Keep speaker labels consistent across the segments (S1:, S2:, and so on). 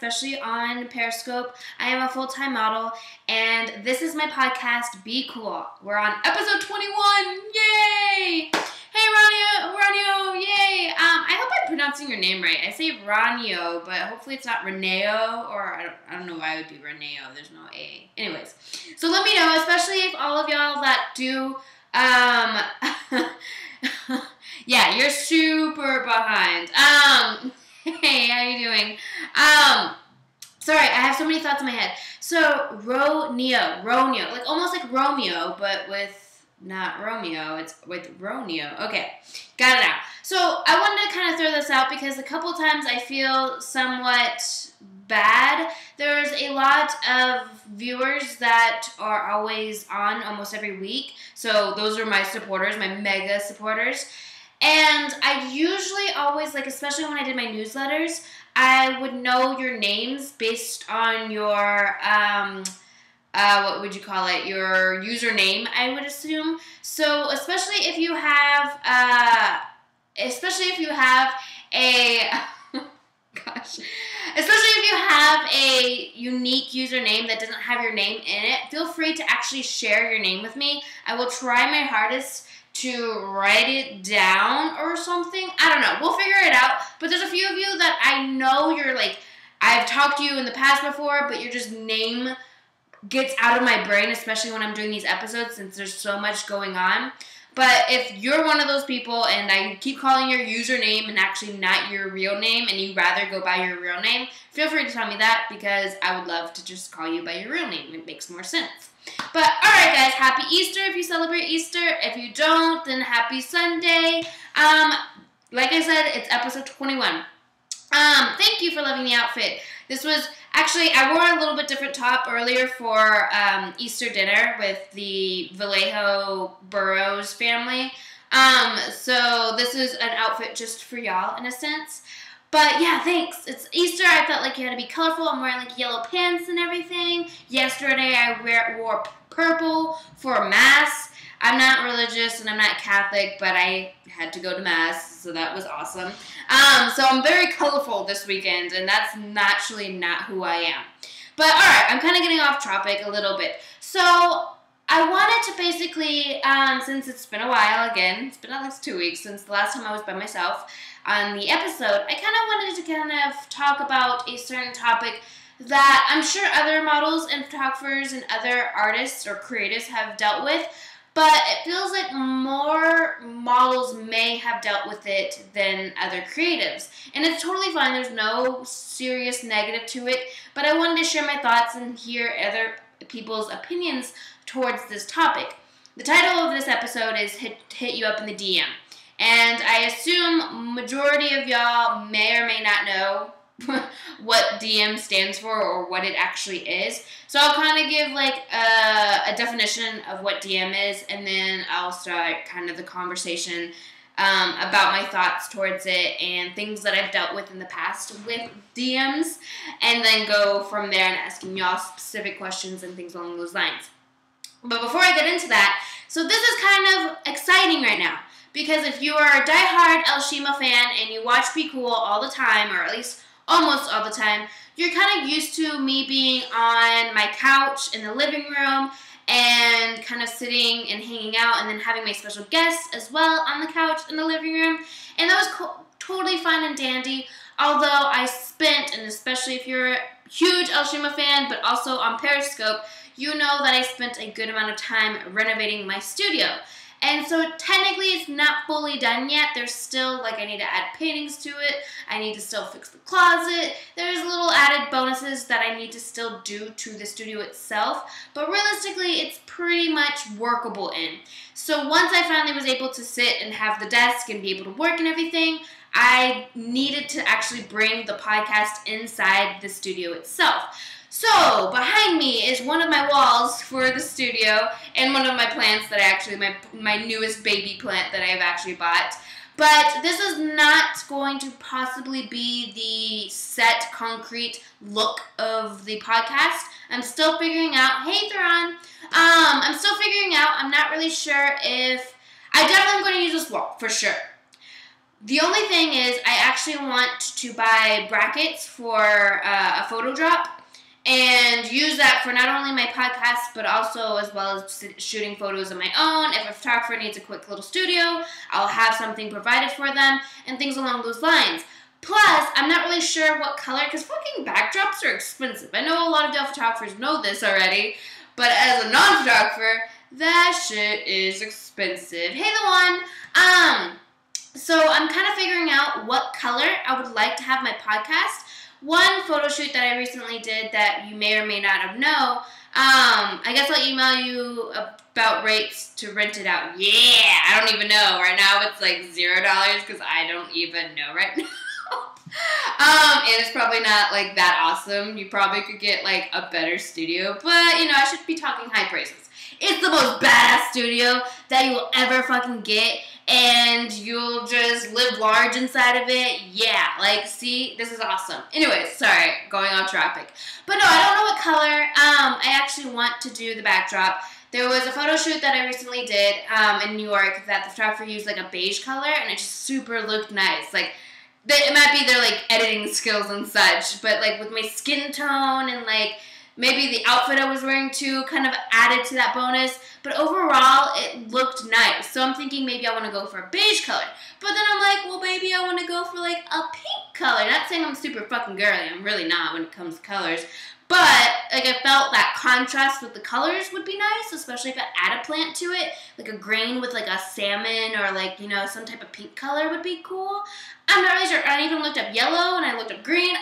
S1: especially on Periscope. I am a full-time model, and this is my podcast, Be Cool. We're on episode 21. Yay! Hey, Ronio, yay! I hope I'm pronouncing your name right. I say Ronio, but hopefully it's not Reneo, or I don't know why it would be Reneo. There's no A. Anyways, so let me know, especially if all of y'all that do, yeah, you're super behind. Hey, how you doing? Sorry, I have so many thoughts in my head. So, Roneo, like almost like Romeo, but with not Romeo, it's with Roneo. Okay, got it out. So, I wanted to kind of throw this out because a couple times I feel somewhat bad. There's a lot of viewers that are always on almost every week. So, those are my supporters, my mega supporters. And I usually always, like, especially when I did my newsletters, I would know your names based on your, what would you call it, your username, I would assume. So, especially if you have a, gosh, especially if you have a unique username that doesn't have your name in it, feel free to actually share your name with me. I will try my hardest to write it down or something. I don't know. We'll figure it out. But there's a few of you that I know you're like, I've talked to you in the past before, but your just name gets out of my brain, especially when I'm doing these episodes since there's so much going on. But if you're one of those people and I keep calling your username and actually not your real name and you'd rather go by your real name, feel free to tell me that because I would love to just call you by your real name. It makes more sense. But, alright guys, happy Easter if you celebrate Easter. If you don't, then happy Sunday. Like I said, it's episode 21. Thank you for loving the outfit. This was, actually, I wore a little bit different top earlier for Easter dinner with the Vallejo Burrows family. So this is an outfit just for y'all, in a sense. But yeah, thanks. It's Easter. I felt like you had to be colorful. I'm wearing like yellow pants and everything. Yesterday I wore purple for Mass. I'm not religious and I'm not Catholic, but I had to go to Mass, so that was awesome. So I'm very colorful this weekend, and that's naturally not who I am. But alright, I'm kind of getting off topic a little bit. So I wanted to basically, since it's been a while again, it's been at least 2 weeks since the last time I was by myself on the episode, I kind of wanted to kind of talk about a certain topic that I'm sure other models and photographers and other artists or creatives have dealt with, but it feels like more models may have dealt with it than other creatives. And it's totally fine, there's no serious negative to it, but I wanted to share my thoughts and hear other people's opinions towards this topic. The title of this episode is Hit You Up in the DM. And I assume majority of y'all may or may not know what DM stands for or what it actually is. So I'll kind of give like a definition of what DM is, and then I'll start kind of the conversation about my thoughts towards it and things that I've dealt with in the past with DMs, and then go from there and asking y'all specific questions and things along those lines. But before I get into that, so this is kind of exciting right now. Because if you are a diehard l.shima fan and you watch Be Cool all the time, or at least almost all the time, you're kind of used to me being on my couch in the living room and kind of sitting and hanging out and then having my special guests as well on the couch in the living room. And that was totally fine and dandy, although I spent, and especially if you're a huge l.shima fan, but also on Periscope, you know that I spent a good amount of time renovating my studio. And so technically it's not fully done yet. There's still, like, I need to add paintings to it. I need to still fix the closet. There's little added bonuses that I need to still do to the studio itself. But realistically, it's pretty much workable in. So once I finally was able to sit and have the desk and be able to work and everything, I needed to actually bring the podcast inside the studio itself. So, behind me is one of my walls for the studio and one of my plants that I actually, my newest baby plant that I've actually bought. But this is not going to possibly be the set, concrete look of the podcast. I'm still figuring out, hey Theron, I'm still figuring out, I'm not really sure if, I definitely am going to use this wall, for sure. The only thing is I actually want to buy brackets for a photo drop and use that for not only my podcast, but also as well as shooting photos of my own. If a photographer needs a quick little studio, I'll have something provided for them and things along those lines. Plus, I'm not really sure what color, because fucking backdrops are expensive. I know a lot of Dell photographers know this already, but as a non-photographer, that shit is expensive. Hey, the one. So I'm kind of figuring out what color I would like to have my podcast. One photo shoot that I recently did that you may or may not have known, I guess I'll email you about rates to rent it out. Yeah, I don't even know. Right now it's like $0 because I don't even know right now. And it's probably not like that awesome. You probably could get like a better studio, but you know, I should be talking high praises. It's the most badass studio that you will ever fucking get, and you'll just live large inside of it. Yeah, like, see, this is awesome. Anyways, sorry, going off topic. But no, I don't know what color. I actually want to do the backdrop. There was a photo shoot that I recently did in New York that the photographer used like a beige color, and it just super looked nice. Like, it might be their like editing skills and such, but like with my skin tone and like maybe the outfit I was wearing too kind of added to that bonus. But overall, it looked nice. So I'm thinking maybe I want to go for a beige color. But then I'm like, well, maybe I want to go for like a pink color. Not saying I'm super fucking girly. I'm really not when it comes to colors. But like I felt that contrast with the colors would be nice, especially if I add a plant to it. Like a grain with like a salmon or like, you know, some type of pink color would be cool. I'm not really sure. I even looked up yellow and I looked up green.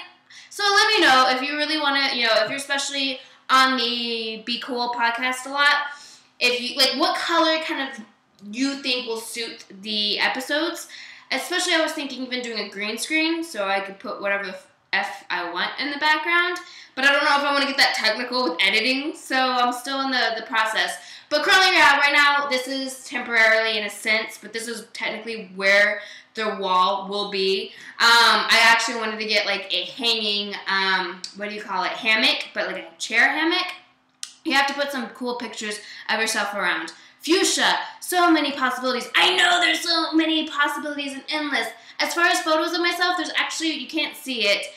S1: So let me know if you really want to, you know, if you're especially on the Be Cool podcast a lot, if you, like, what color kind of you think will suit the episodes. Especially I was thinking even doing a green screen so I could put whatever the F I want in the background. But I don't know if I want to get that technical with editing, so I'm still in the process. But currently, yeah, right now, this is temporarily in a sense, but this is technically where the wall will be. I actually wanted to get like a hanging, what do you call it, hammock, but like a chair hammock. You have to put some cool pictures of yourself around. Fuchsia, so many possibilities. I know there's so many possibilities and endless. As far as photos of myself, there's actually, you can't see it.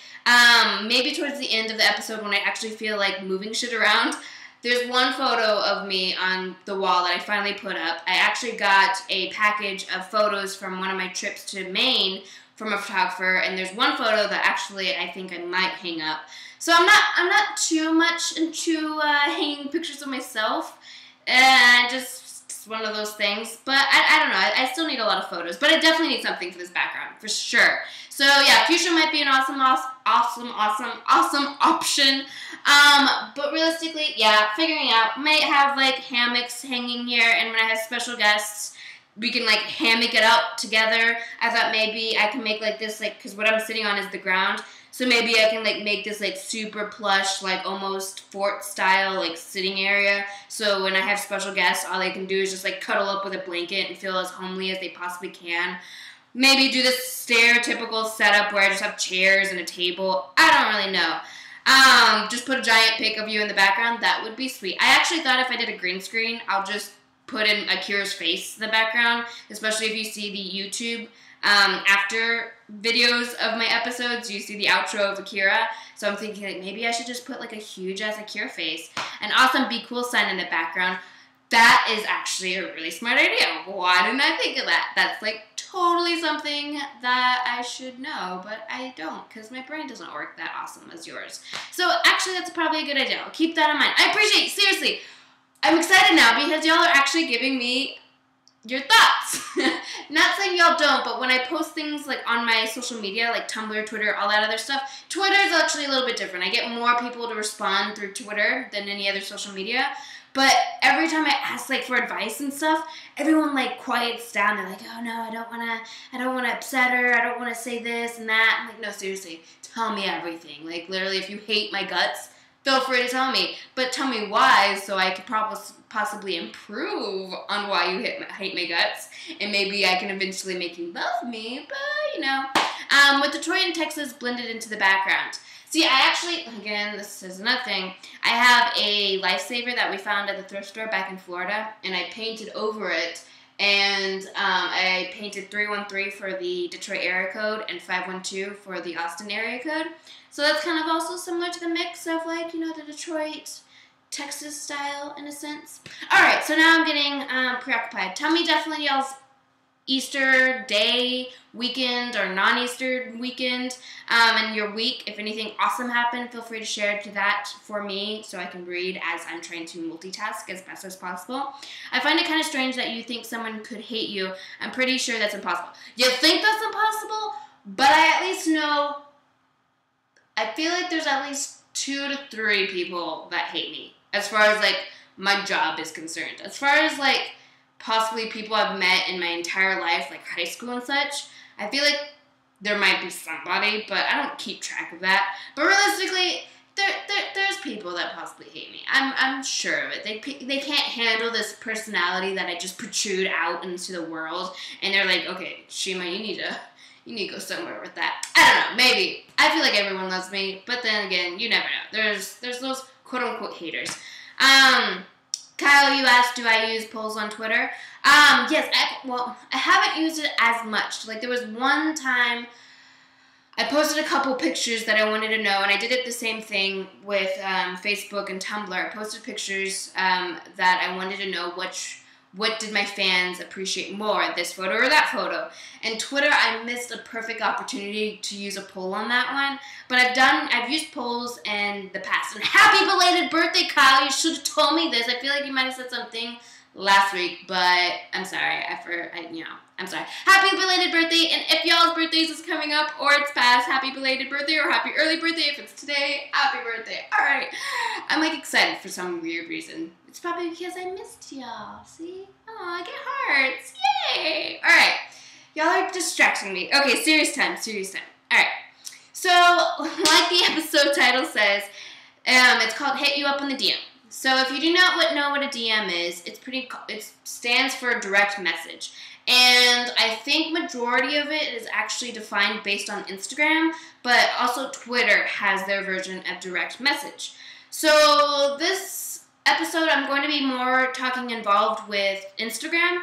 S1: Maybe towards the end of the episode when I actually feel like moving shit around. There's one photo of me on the wall that I finally put up. I actually got a package of photos from one of my trips to Maine from a photographer, and there's one photo that actually I think I might hang up. So I'm not too much into hanging pictures of myself. Just one of those things. But I don't know. I still need a lot of photos, but I definitely need something for this background for sure. So yeah, fuchsia might be an awesome option. But realistically, yeah, figuring out, might have like hammocks hanging here, and when I have special guests, we can like hammock it up together. I thought maybe I can make like this, like, because what I'm sitting on is the ground, so maybe I can like make this like super plush, like almost fort style, like sitting area. So when I have special guests, all they can do is just like cuddle up with a blanket and feel as homely as they possibly can. Maybe do this stereotypical setup where I just have chairs and a table. I don't really know. Just put a giant pic of you in the background. That would be sweet. I actually thought if I did a green screen, I'll just put in Akira's face in the background, especially if you see the YouTube after videos of my episodes, you see the outro of Akira. So I'm thinking like maybe I should just put like a huge ass Akira face. An awesome Be Cool sign in the background. That is actually a really smart idea. Why didn't I think of that? That's like totally something that I should know, but I don't because my brain doesn't work that awesome as yours. So actually that's probably a good idea. I'll keep that in mind. I appreciate, seriously, I'm excited now because y'all are actually giving me your thoughts. Not saying y'all don't, but when I post things like on my social media, like Tumblr, Twitter, all that other stuff, Twitter is actually a little bit different. I get more people to respond through Twitter than any other social media. But every time I ask like for advice and stuff, everyone like quiets down. They're like, "Oh no, I don't wanna upset her. I don't wanna say this and that." I'm like, "No, seriously, tell me everything. Like literally, if you hate my guts, feel free to tell me. But tell me why, so I could possibly improve on why you hate my guts, and maybe I can eventually make you love me." But you know, with Detroit and Texas blended into the background. See, I actually, again, this is another thing. I have a lifesaver that we found at the thrift store back in Florida, and I painted over it And I painted 313 for the Detroit area code and 512 for the Austin area code. So that's kind of also similar to the mix of like, you know, the Detroit, Texas style in a sense. Alright, so now I'm getting preoccupied. Tell me definitely y'all's Easter day, weekend, or non-Easter weekend, and your week. If anything awesome happened, feel free to share to that for me so I can read as I'm trying to multitask as best as possible. I find it kind of strange that you think someone could hate you. I'm pretty sure that's impossible. You think that's impossible? But I at least know, I feel like there's at least 2 to 3 people that hate me as far as like my job is concerned. As far as like possibly people I've met in my entire life, like high school and such, I feel like there might be somebody, but I don't keep track of that. But realistically, there's people that possibly hate me. I'm sure of it. They can't handle this personality that I just protrude out into the world, and they're like, okay, Shima, you need to go somewhere with that. I don't know, maybe. I feel like everyone loves me, but then again, you never know. There's those quote unquote haters. Kyle, you asked, do I use polls on Twitter? Yes, I haven't used it as much. Like, there was one time I posted a couple pictures that I wanted to know, and I did it the same thing with Facebook and Tumblr. I posted pictures that I wanted to know what did my fans appreciate more, this photo or that photo. And Twitter, I missed a perfect opportunity to use a poll on that one. But I've used polls in the past. And happy belated birthday, Kyle. You should have told me this. I feel like you might have said something last week, but I'm sorry. I'm sorry. Happy belated birthday. And if y'all's birthdays is coming up or it's past, happy belated birthday or happy early birthday if it's today. Happy birthday. All right. I'm like excited for some weird reason. It's probably because I missed y'all. See? Oh, I get hearts. Yay. All right. Y'all are distracting me. Okay, serious time. All right. So, like the episode title says, it's called Hit You Up in the DM. So, if you do not know what a DM is, it stands for direct message. And I think majority of it is actually defined based on Instagram, but also Twitter has their version of direct message. So, this episode, I'm going to be more talking involved with Instagram.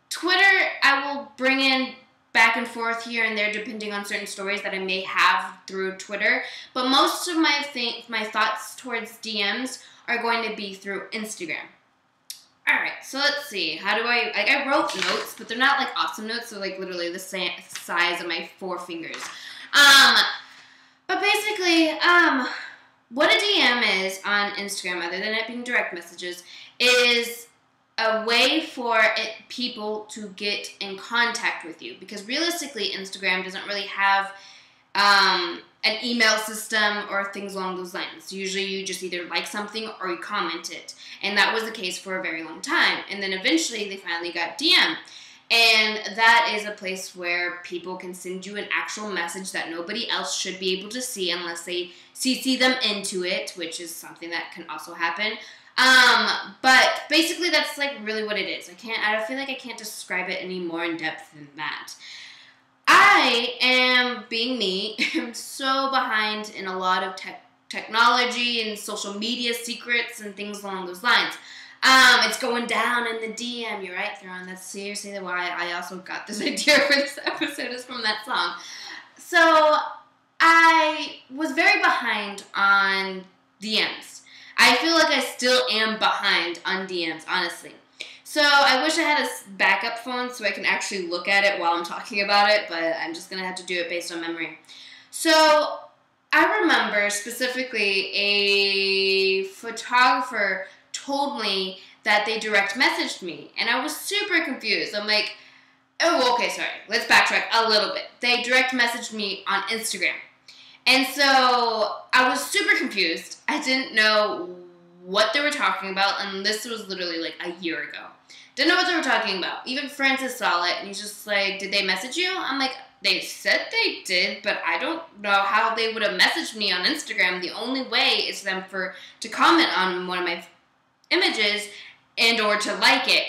S1: Twitter, I will bring in back and forth here and there depending on certain stories that I may have through Twitter. But most of my thoughts towards DMs are going to be through Instagram. Alright, so let's see. I wrote notes, but they're not like awesome notes. They're like literally the same size of my 4 fingers. But basically, what a DM is on Instagram, other than it being direct messages, is a way for people to get in contact with you. Because realistically, Instagram doesn't really have an email system or things along those lines. Usually you just either like something or you comment it. And that was the case for a very long time. And then eventually they finally got DM. And that is a place where people can send you an actual message that nobody else should be able to see unless they CC them into it, which is something that can also happen. But basically that's like really what it is. I feel like I can't describe it any more in depth than that. I am, being me, am so behind in a lot of technology and social media secrets and things along those lines. It's going down in the DM. You're right, Theron. That's seriously why I also got this idea for this episode is from that song. So I was very behind on DMs. I feel like I still am behind on DMs, honestly. So I wish I had a backup phone so I can actually look at it while I'm talking about it, but I'm just going to have to do it based on memory. So I remember specifically a photographer told me that they direct messaged me, and I was super confused. I'm like, oh, okay, sorry. Let's backtrack a little bit. They direct messaged me on Instagram. And so I was super confused. I didn't know what they were talking about, and this was literally like a year ago. Didn't know what they were talking about. Even Francis saw it, and he's just like, did they message you? I'm like, they said they did, but I don't know how they would have messaged me on Instagram. The only way is for them to comment on one of my images and or to like it.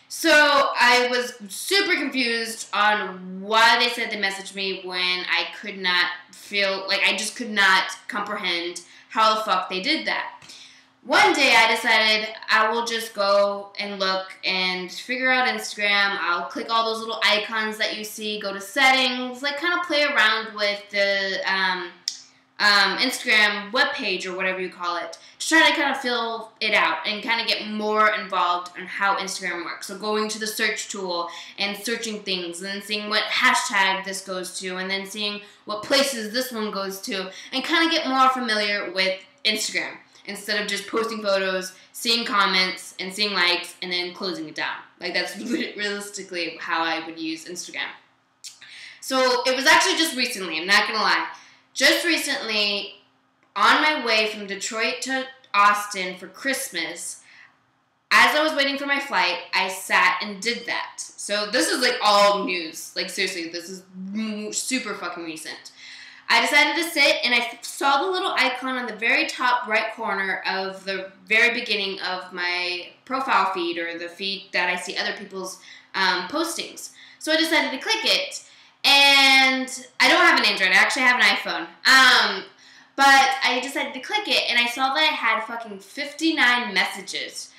S1: So I was super confused on why they said they messaged me when I could not I just could not comprehend how the fuck they did that. one day I decided I will just go and look and figure out Instagram. I'll click all those little icons that you see, go to settings, like kind of play around with the Instagram webpage or whatever you call it, to try to kind of fill it out and kind of get more involved on how Instagram works. So going to the search tool and searching things and then seeing what hashtag this goes to and then seeing what places this one goes to and kind of get more familiar with Instagram instead of just posting photos, seeing comments and seeing likes and then closing it down. Like that's realistically how I would use Instagram. So it was actually just recently, I'm not going to lie. Just recently, on my way from Detroit to Austin for Christmas, as I was waiting for my flight, I sat and did that. So this is like all news. Like seriously, this is super fucking recent. I decided to sit and I saw the little icon on the very top right corner of the very beginning of my profile feed or the feed that I see other people's postings. So I decided to click it. And I don't have an Android. I actually have an iPhone. But I decided to click it, and I saw that I had fucking 59 messages.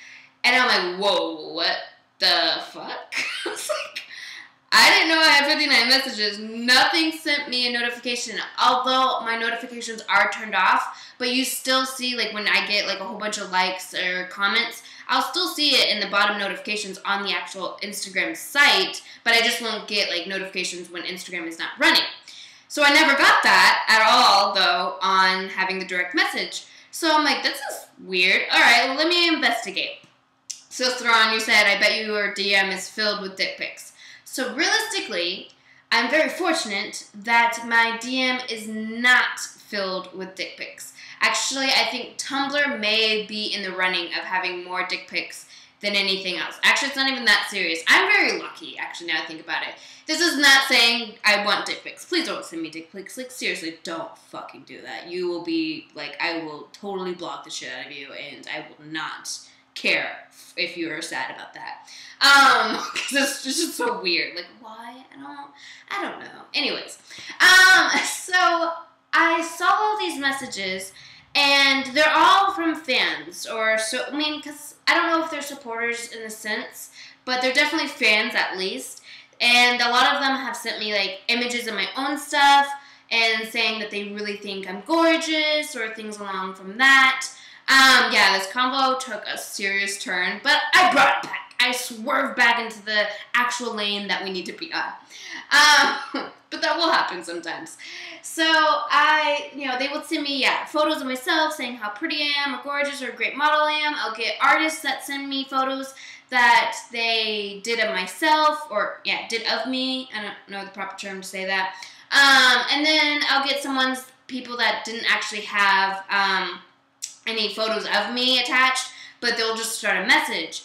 S1: And I'm like, whoa, what the fuck? I was like, I didn't know I had 59 messages. Nothing sent me a notification, although my notifications are turned off. But you still see, like, when I get, like, a whole bunch of likes or comments, I'll still see it in the bottom notifications on the actual Instagram site, but I just won't get, like, notifications when Instagram is not running. So I never got that at all, though, on having the direct message. So I'm like, this is weird. All right, well, let me investigate. So Theron, you said, I bet your DM is filled with dick pics. So realistically, I'm very fortunate that my DM is not filled with dick pics. Actually, I think Tumblr may be in the running of having more dick pics than anything else. Actually, it's not even that serious. I'm very lucky, actually, now I think about it. This is not saying I want dick pics. Please don't send me dick pics. Like, seriously, don't fucking do that. You will be, like, I will totally block the shit out of you, and I will not care if you are sad about that. Because it's just so weird. Like, why? I don't know. Anyways, so I saw all these messages, and they're all from fans, or so, I mean, because I don't know if they're supporters in a sense, but they're definitely fans at least, and a lot of them have sent me, like, images of my own stuff, and saying that they really think I'm gorgeous, or things along from that. Yeah, this convo took a serious turn, but I brought it back. I swerved back into the actual lane that we need to be on. But that will happen sometimes. So they would send me, photos of myself saying how pretty I am, or gorgeous, or a great model I am. I'll get artists that send me photos that they did of myself, or, did of me. I don't know the proper term to say that. And then I'll get people that didn't actually have, any photos of me attached, but they'll just start a message.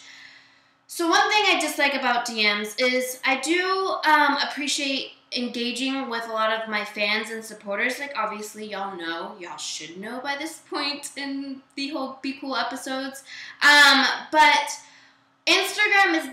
S1: So one thing I dislike about DMs is I do appreciate engaging with a lot of my fans and supporters. Like, obviously, y'all should know by this point in the whole Be Cool episodes. But Instagram is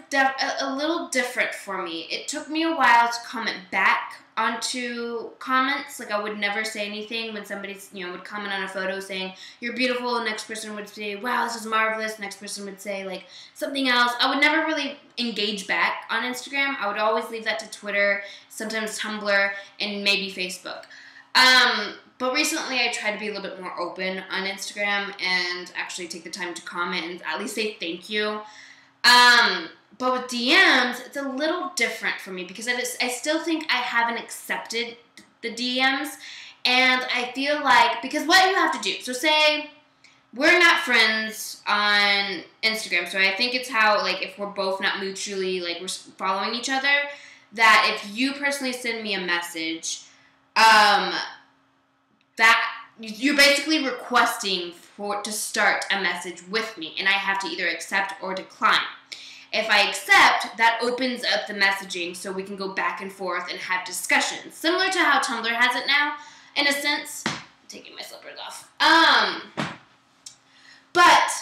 S1: a little different for me. It took me a while to comment back onto comments. Like, I would never say anything when somebody, would comment on a photo saying, you're beautiful. The next person would say, wow, this is marvelous. The next person would say, like, something else. I would never really engage back on Instagram. I would always leave that to Twitter, sometimes Tumblr, and maybe Facebook. But recently I tried to be a little bit more open on Instagram and actually take the time to comment and at least say thank you. But with DMs, it's a little different for me because I still think I haven't accepted the DMs, and I feel like, because what you have to do, so say we're not friends on Instagram, so I think it's how, like, if we're both not mutually, like, we're following each other, that if you personally send me a message, that you're basically requesting to start a message with me, and I have to either accept or decline. If I accept, that opens up the messaging so we can go back and forth and have discussions. Similar to how Tumblr has it now, in a sense. I'm taking my slippers off. But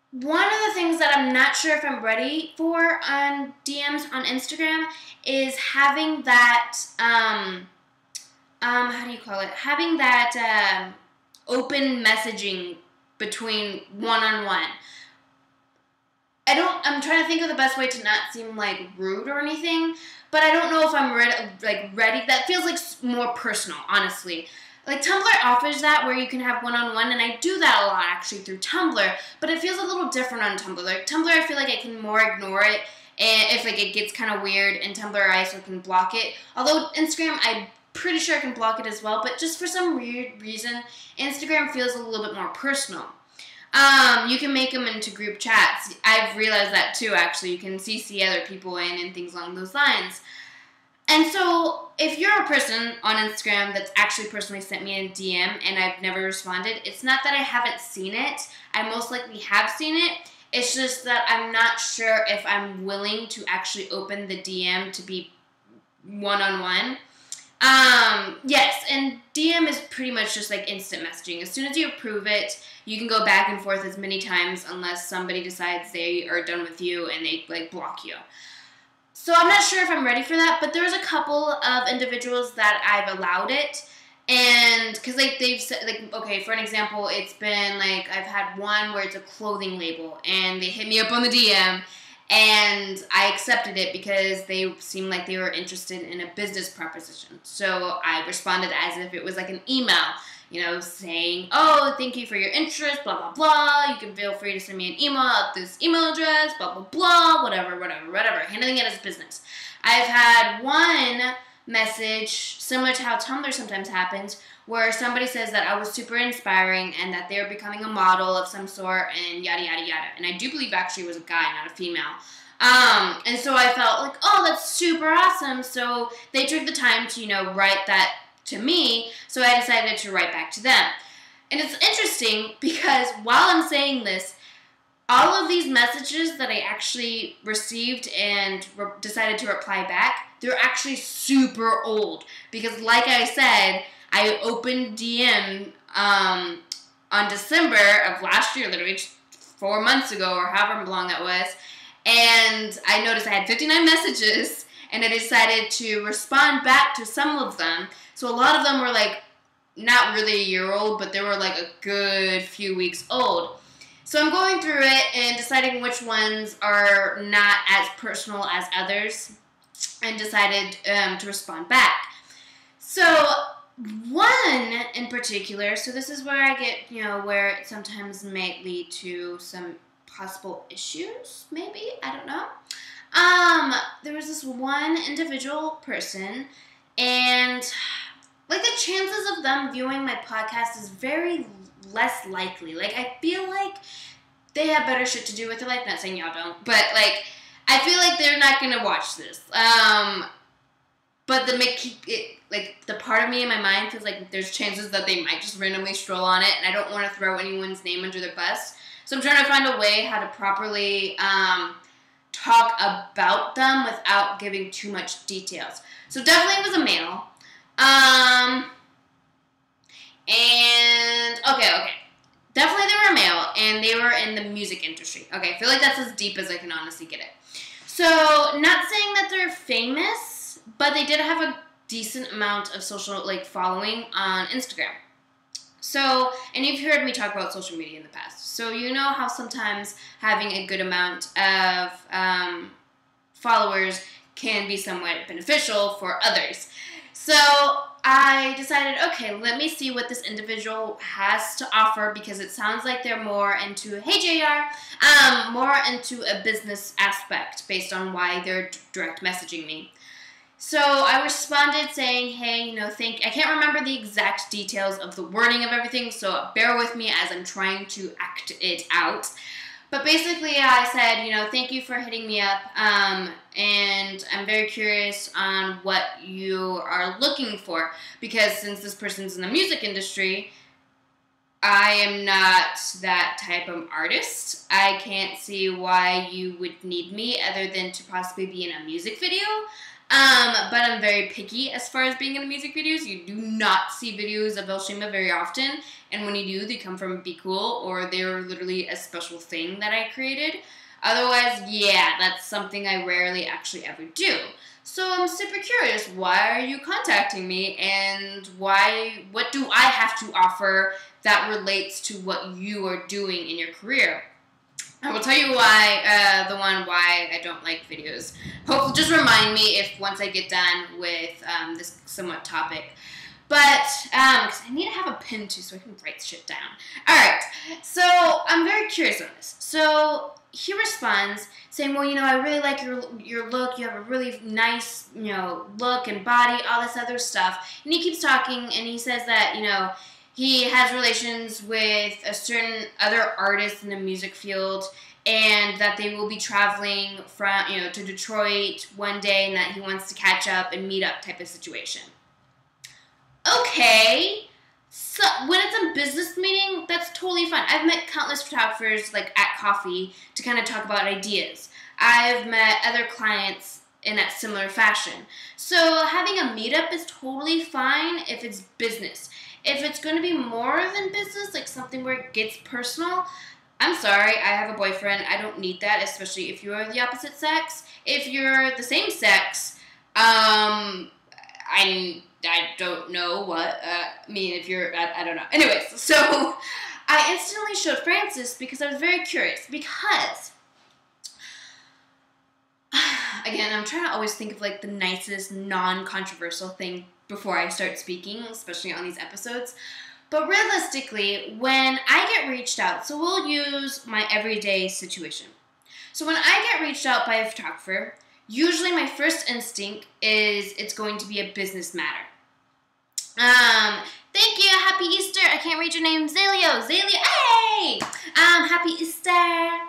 S1: one of the things that I'm not sure if I'm ready for on DMs on Instagram is having that, how do you call it? Having that open messaging between one-on-one. I'm trying to think of the best way to not seem like rude or anything, but I don't know if I'm ready. That feels like more personal, honestly. Like Tumblr offers that where you can have one-on-one, and I do that a lot actually through Tumblr, but it feels a little different on Tumblr. Like Tumblr, I feel like I can more ignore it, and if like it gets kind of weird, and Tumblr I also can block it. Although Instagram, I'm pretty sure I can block it as well, but just for some weird reason, Instagram feels a little bit more personal. You can make them into group chats. I've realized that too, actually. You can CC other people in and things along those lines. And so, if you're a person on Instagram that's actually personally sent me a DM and I've never responded, it's not that I haven't seen it. I most likely have seen it. It's just that I'm not sure if I'm willing to actually open the DM to be one-on-one. Yes, and DM is pretty much just like instant messaging. As soon as you approve it, you can go back and forth as many times unless somebody decides they are done with you and they like block you. So I'm not sure if I'm ready for that, but there's a couple of individuals that I've allowed it, and because like they've said, like, okay, for an example, it's been like I've had one where it's a clothing label and they hit me up on the DM. And I accepted it because they seemed like they were interested in a business proposition. So I responded as if it was like an email, you know, saying, oh, thank you for your interest, blah, blah, blah. You can feel free to send me an email at this email address, blah, blah, blah, whatever, handling it as business. I've had one message, similar to how Tumblr sometimes happens, where somebody says that I was super inspiring and that they were becoming a model of some sort and yada, yada, yada. And I do believe actually it was a guy, not a female. And so I felt like, oh, that's super awesome. So they took the time to, you know, write that to me. So I decided to write back to them. And it's interesting because while I'm saying this, all of these messages that I actually received and decided to reply back, they're actually super old. Because like I said, I opened DM on December of last year, literally 4 months ago or however long that was, and I noticed I had 59 messages, and I decided to respond back to some of them. So a lot of them were like not really a year old, but they were like a good few weeks old. So I'm going through it and deciding which ones are not as personal as others, and decided to respond back. So one in particular, so this is where I get, you know, where it sometimes may lead to some possible issues, maybe, I don't know. There was this one individual person, and like the chances of them viewing my podcast is very less likely. Like, I feel like they have better shit to do with their life. Not saying y'all don't, but like, I feel like they're not gonna watch this. But the part of me in my mind feels like there's chances that they might just randomly stroll on it, and I don't want to throw anyone's name under the bus. So I'm trying to find a way how to properly talk about them without giving too much details. So definitely it was a male. And okay. Definitely they were a male, and they were in the music industry. Okay, I feel like that's as deep as I can honestly get it. So, not saying that they're famous, but they did have a decent amount of social, like, following on Instagram. So, and you've heard me talk about social media in the past. So, you know how sometimes having a good amount of followers can be somewhat beneficial for others. So, I decided, okay, let me see what this individual has to offer, because it sounds like they're more into, hey JR, more into a business aspect based on why they're direct messaging me. So I responded saying, hey, you know, I can't remember the exact details of the wording of everything, so bear with me as I'm trying to act it out. But basically, I said, you know, thank you for hitting me up, and I'm very curious on what you are looking for, because since this person's in the music industry, I am not that type of artist. I can't see why you would need me other than to possibly be in a music video. But I'm very picky as far as being in music videos. You do not see videos of l.shima very often, and when you do, they come from Be Cool, or they're literally a special thing that I created. Otherwise, yeah, that's something I rarely actually ever do. So I'm super curious, why are you contacting me, and what do I have to offer that relates to what you are doing in your career. I will tell you why, why I don't like videos. Hopefully, just remind me if once I get done with this somewhat topic. But, because I need to have a pen too so I can write shit down. Alright, so I'm very curious on this. So he responds saying, well, I really like your look. You have a really nice, look and body, all this other stuff. And he keeps talking and he says that, he has relations with a certain other artist in the music field, and that they will be traveling from, to Detroit one day, and that he wants to catch up and meet up type of situation. Okay, so when it's a business meeting, that's totally fine. I've met countless photographers, like, at coffee to kind of talk about ideas. I've met other clients in that similar fashion. So having a meetup is totally fine if it's business. If it's going to be more than business, like something where it gets personal, I'm sorry, I have a boyfriend. I don't need that, especially if you're the opposite sex. If you're the same sex, I don't know what, if you're, I don't know. Anyways, so I instantly showed Francis because I was very curious. Because, again, I'm trying to always think of, like, the nicest, non-controversial thing before I start speaking, especially on these episodes. But realistically, when I get reached out, so we'll use my everyday situation. So when I get reached out by a photographer, usually my first instinct is it's going to be a business matter. Thank you, happy Easter. I can't read your name, Zalio, hey! Happy Easter.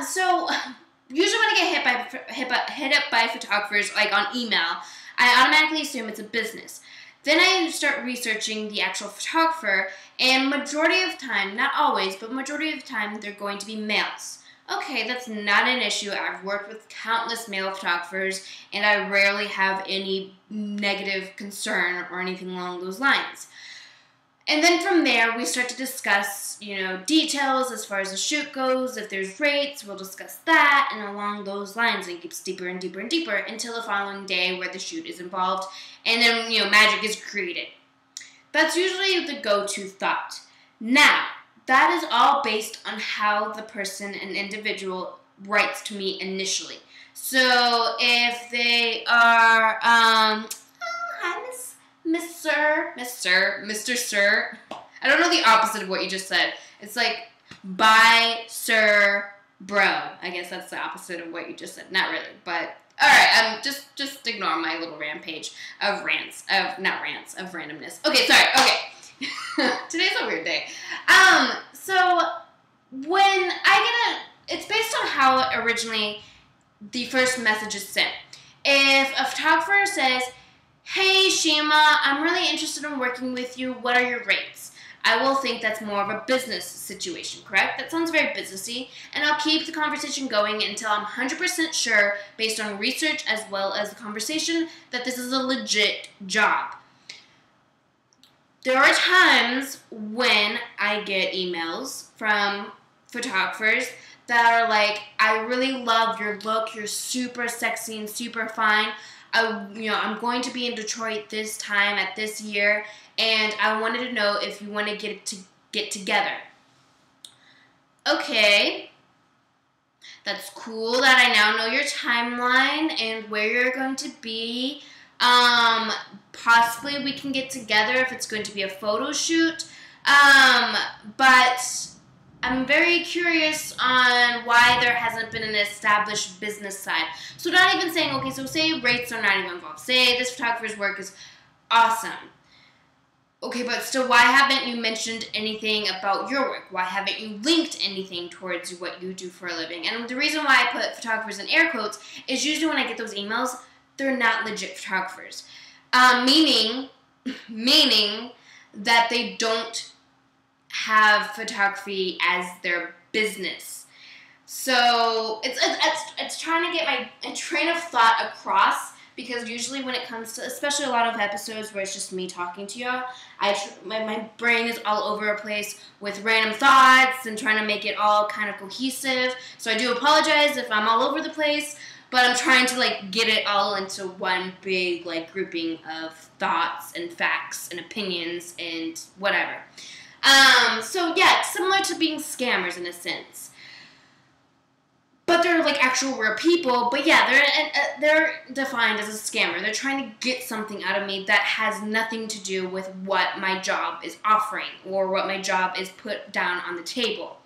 S1: So usually when I get hit up by photographers, like on email, I automatically assume it's a business. Then I start researching the actual photographer, and majority of the time, not always, but majority of the time, they're going to be males. Okay, that's not an issue. I've worked with countless male photographers, and I rarely have any negative concern or anything along those lines. And then from there, we start to discuss, details as far as the shoot goes. If there's rates, we'll discuss that, and along those lines, and it gets deeper and deeper and deeper until the following day where the shoot is involved, and then, magic is created. That's usually the go-to thought. Now, that is all based on how the person, an individual, writes to me initially. So if they are, hi, Mr. Sir. I don't know the opposite of what you just said. It's like, bye, sir, bro. I guess that's the opposite of what you just said. Not really, but alright, just ignore my little rampage of of randomness. Okay, sorry, okay. Today's a weird day. So when it's based on how originally the first message is sent. If a photographer says, hey, Shima, I'm really interested in working with you. What are your rates? I will think that's more of a business situation, correct? That sounds very businessy, and I'll keep the conversation going until I'm 100% sure, based on research as well as the conversation, that this is a legit job. There are times when I get emails from photographers that are like, I really love your look, you're super sexy and super fine. I'm going to be in Detroit this time at this year, and I wanted to know if you want to get together. Okay, that's cool that I now know your timeline and where you're going to be. Possibly we can get together if it's going to be a photo shoot. But I'm very curious on why there hasn't been an established business side. So not even saying, okay, so say rates are not even involved. Say this photographer's work is awesome. Okay, but still, why haven't you mentioned anything about your work? Why haven't you linked anything towards what you do for a living? And the reason why I put photographers in air quotes is usually when I get those emails, they're not legit photographers. Meaning that they don't have photography as their business. So it's trying to get my train of thought across, because usually when it comes to, especially a lot of episodes where it's just me talking to y'all, my brain is all over the place with random thoughts and trying to make it all kind of cohesive. So I do apologize if I'm all over the place, but I'm trying to get it all into one big grouping of thoughts and facts and opinions and whatever. So yeah, it's similar to being scammers in a sense. But they're like actual real people. But yeah, they're defined as a scammer. They're trying to get something out of me that has nothing to do with what my job is offering or what my job is put down on the table.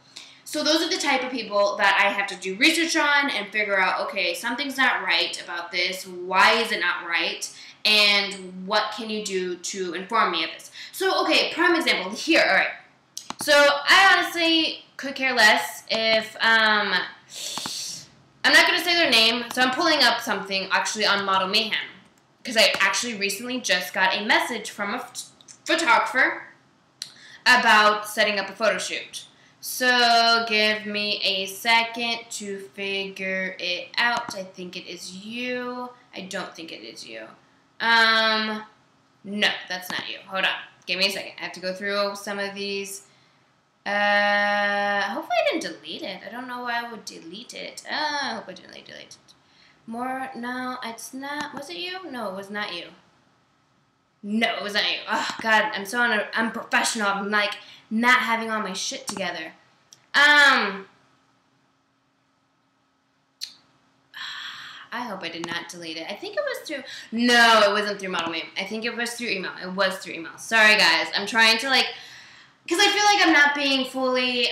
S1: So those are the type of people that I have to do research on and figure out, okay, something's not right about this. Why is it not right? And what can you do to inform me of this? So, okay, prime example here. All right. So I honestly could care less if, I'm not going to say their name. So I'm pulling up something actually on Model Mayhem because I actually recently just got a message from a photographer about setting up a photo shoot. So give me a second to figure it out. I think it is you. I don't think it is you. No, that's not you. Hold on. Give me a second. I have to go through some of these. Hopefully I didn't delete it. I don't know why I would delete it. I hope I didn't delete it. More, no, it's not. Was it you? No, it was not you. No, it was not you. Oh, God, I'm so unprofessional. I'm like not having all my shit together. I hope I did not delete it. I think it was through... No, it wasn't through Model Mayhem. I think it was through email. It was through email. Sorry, guys. I'm trying to, like... Because I feel like I'm not being fully,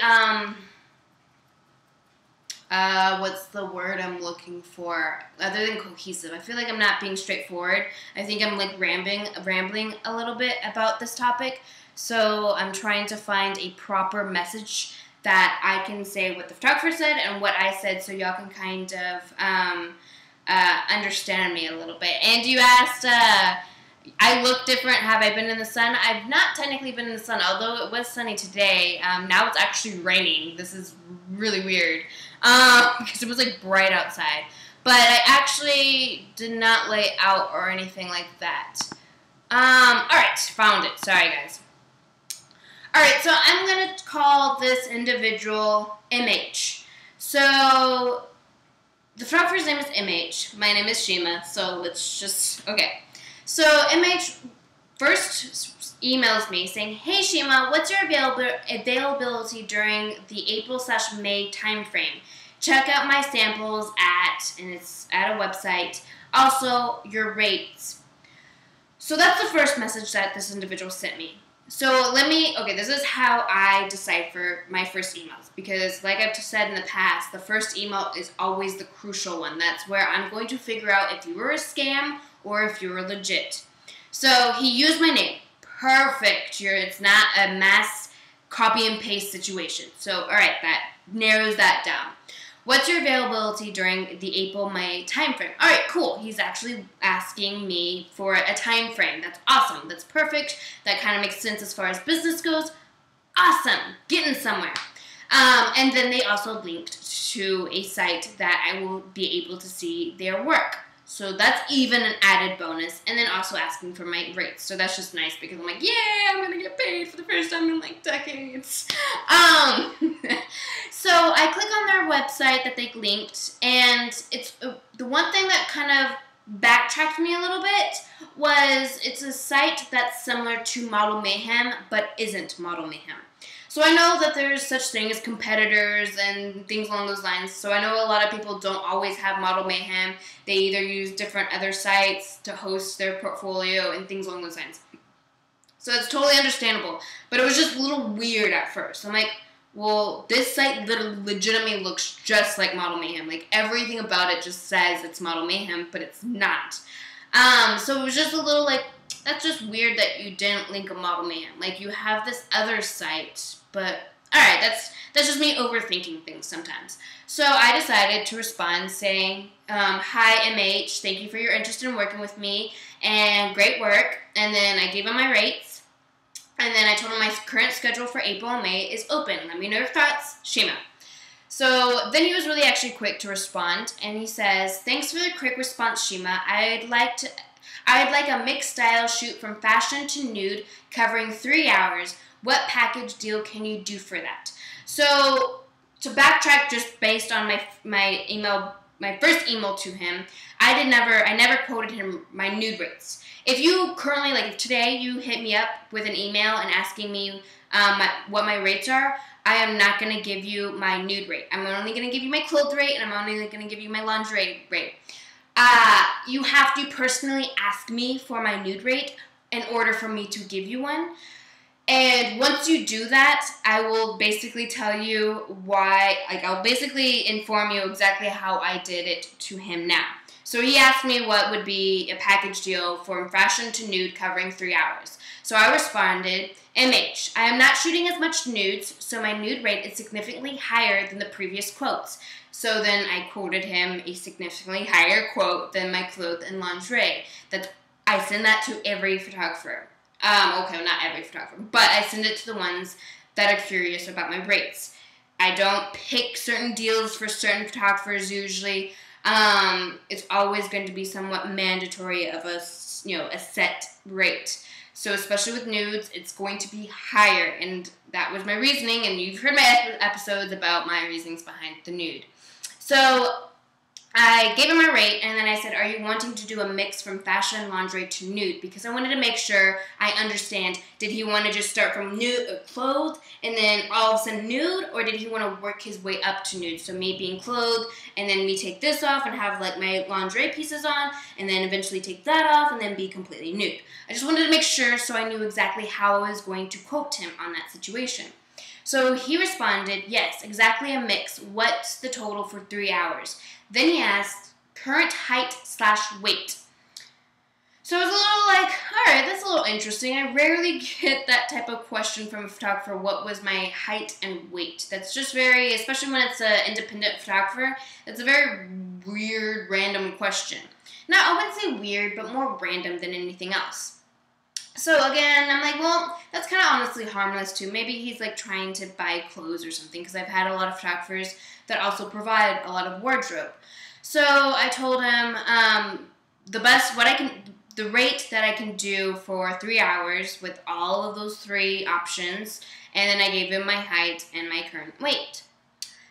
S1: what's the word I'm looking for? Other than cohesive. I feel like I'm not being straightforward. I think I'm, like, rambling a little bit about this topic. So I'm trying to find a proper message that I can say what the photographer said and what I said so y'all can kind of understand me a little bit. And you asked, I look different. Have I been in the sun? I've not technically been in the sun, although it was sunny today. Now it's actually raining. This is really weird because it was like bright outside. But I actually did not lay out or anything like that. Alright, found it. Sorry, guys. Alright, so I'm going to call this individual MH. So, the photographer's name is MH. My name is Shima, so let's just, okay. So, MH first emails me saying, "Hey Shima, what's your availability during the April/May timeframe? Check out my samples and it's at a website. Also, your rates." So that's the first message that this individual sent me. So this is how I decipher my first emails. Because like I've said in the past, the first email is always the crucial one. That's where I'm going to figure out if you were a scam or if you were legit. So he used my name. Perfect. It's not a mass copy and paste situation. So, alright, that narrows that down. What's your availability during the April-May timeframe? Alright, cool. He's actually asking me for a time frame. That's awesome. That's perfect. That kind of makes sense as far as business goes. Awesome. Getting somewhere. And then they also linked to a site that I will be able to see their work. So that's even an added bonus. And then also asking for my rates. So that's just nice because I'm like, yeah, I'm going to get paid for the first time in like decades. So I click on their website that they linked. And it's the one thing that kind of backtracked me a little bit was it's a site that's similar to Model Mayhem but isn't Model Mayhem. So I know that there's such thing as competitors and things along those lines. So I know a lot of people don't always have Model Mayhem. They either use different other sites to host their portfolio and things along those lines. So it's totally understandable. But it was just a little weird at first. I'm like, well, this site legitimately looks just like Model Mayhem. Like everything about it just says it's Model Mayhem, but it's not. So it was just a little like, that's just weird that you didn't link a Model Mayhem. Like you have this other site. But, alright, that's just me overthinking things sometimes. So I decided to respond saying, "Hi MH, thank you for your interest in working with me, and great work." And then I gave him my rates. And then I told him my current schedule for April and May is open. Let me know your thoughts, Shima. So then he was really actually quick to respond. And he says, "Thanks for the quick response, Shima. I'd like a mixed style shoot from fashion to nude covering 3 hours. What package deal can you do for that?" So to backtrack, just based on my first email to him, I never quoted him my nude rates. If you currently, like if today you hit me up with an email and asking me what my rates are, I am not going to give you my nude rate. I'm only going to give you my clothed rate, and I'm only going to give you my lingerie rate. You have to personally ask me for my nude rate in order for me to give you one. And once you do that, I will basically tell you why, like I'll basically inform you exactly how I did it to him now. So he asked me what would be a package deal from fashion to nude covering 3 hours. So I responded, MH, I am not shooting as much nudes, so my nude rate is significantly higher than the previous quotes. So then I quoted him a significantly higher quote than my clothes and lingerie. I send that to every photographer. Okay, not every photographer, but I send it to the ones that are curious about my rates. I don't pick certain deals for certain photographers usually. It's always going to be somewhat mandatory of a set rate. So especially with nudes, it's going to be higher, and that was my reasoning, and you've heard my episodes about my reasonings behind the nude. So I gave him my rate, and then I said, are you wanting to do a mix from fashion, lingerie to nude? Because I wanted to make sure I understand, did he want to just start from nude or clothed and then all of a sudden nude, or did he want to work his way up to nude? So me being clothed, and then me take this off and have like my lingerie pieces on, and then eventually take that off and then be completely nude. I just wanted to make sure so I knew exactly how I was going to quote him on that situation. So he responded, yes, exactly a mix. What's the total for 3 hours? Then he asked, current height/weight. So I was a little like, all right, that's a little interesting. I rarely get that type of question from a photographer, what was my height and weight? That's just very, especially when it's an independent photographer, it's a very weird, random question. Now, I wouldn't say weird, but more random than anything else. So again, I'm like, well, that's kind of honestly harmless too. Maybe he's like trying to buy clothes or something, because I've had a lot of photographers that also provide a lot of wardrobe. So I told him the rate that I can do for 3 hours with all of those 3 options, and then I gave him my height and my current weight.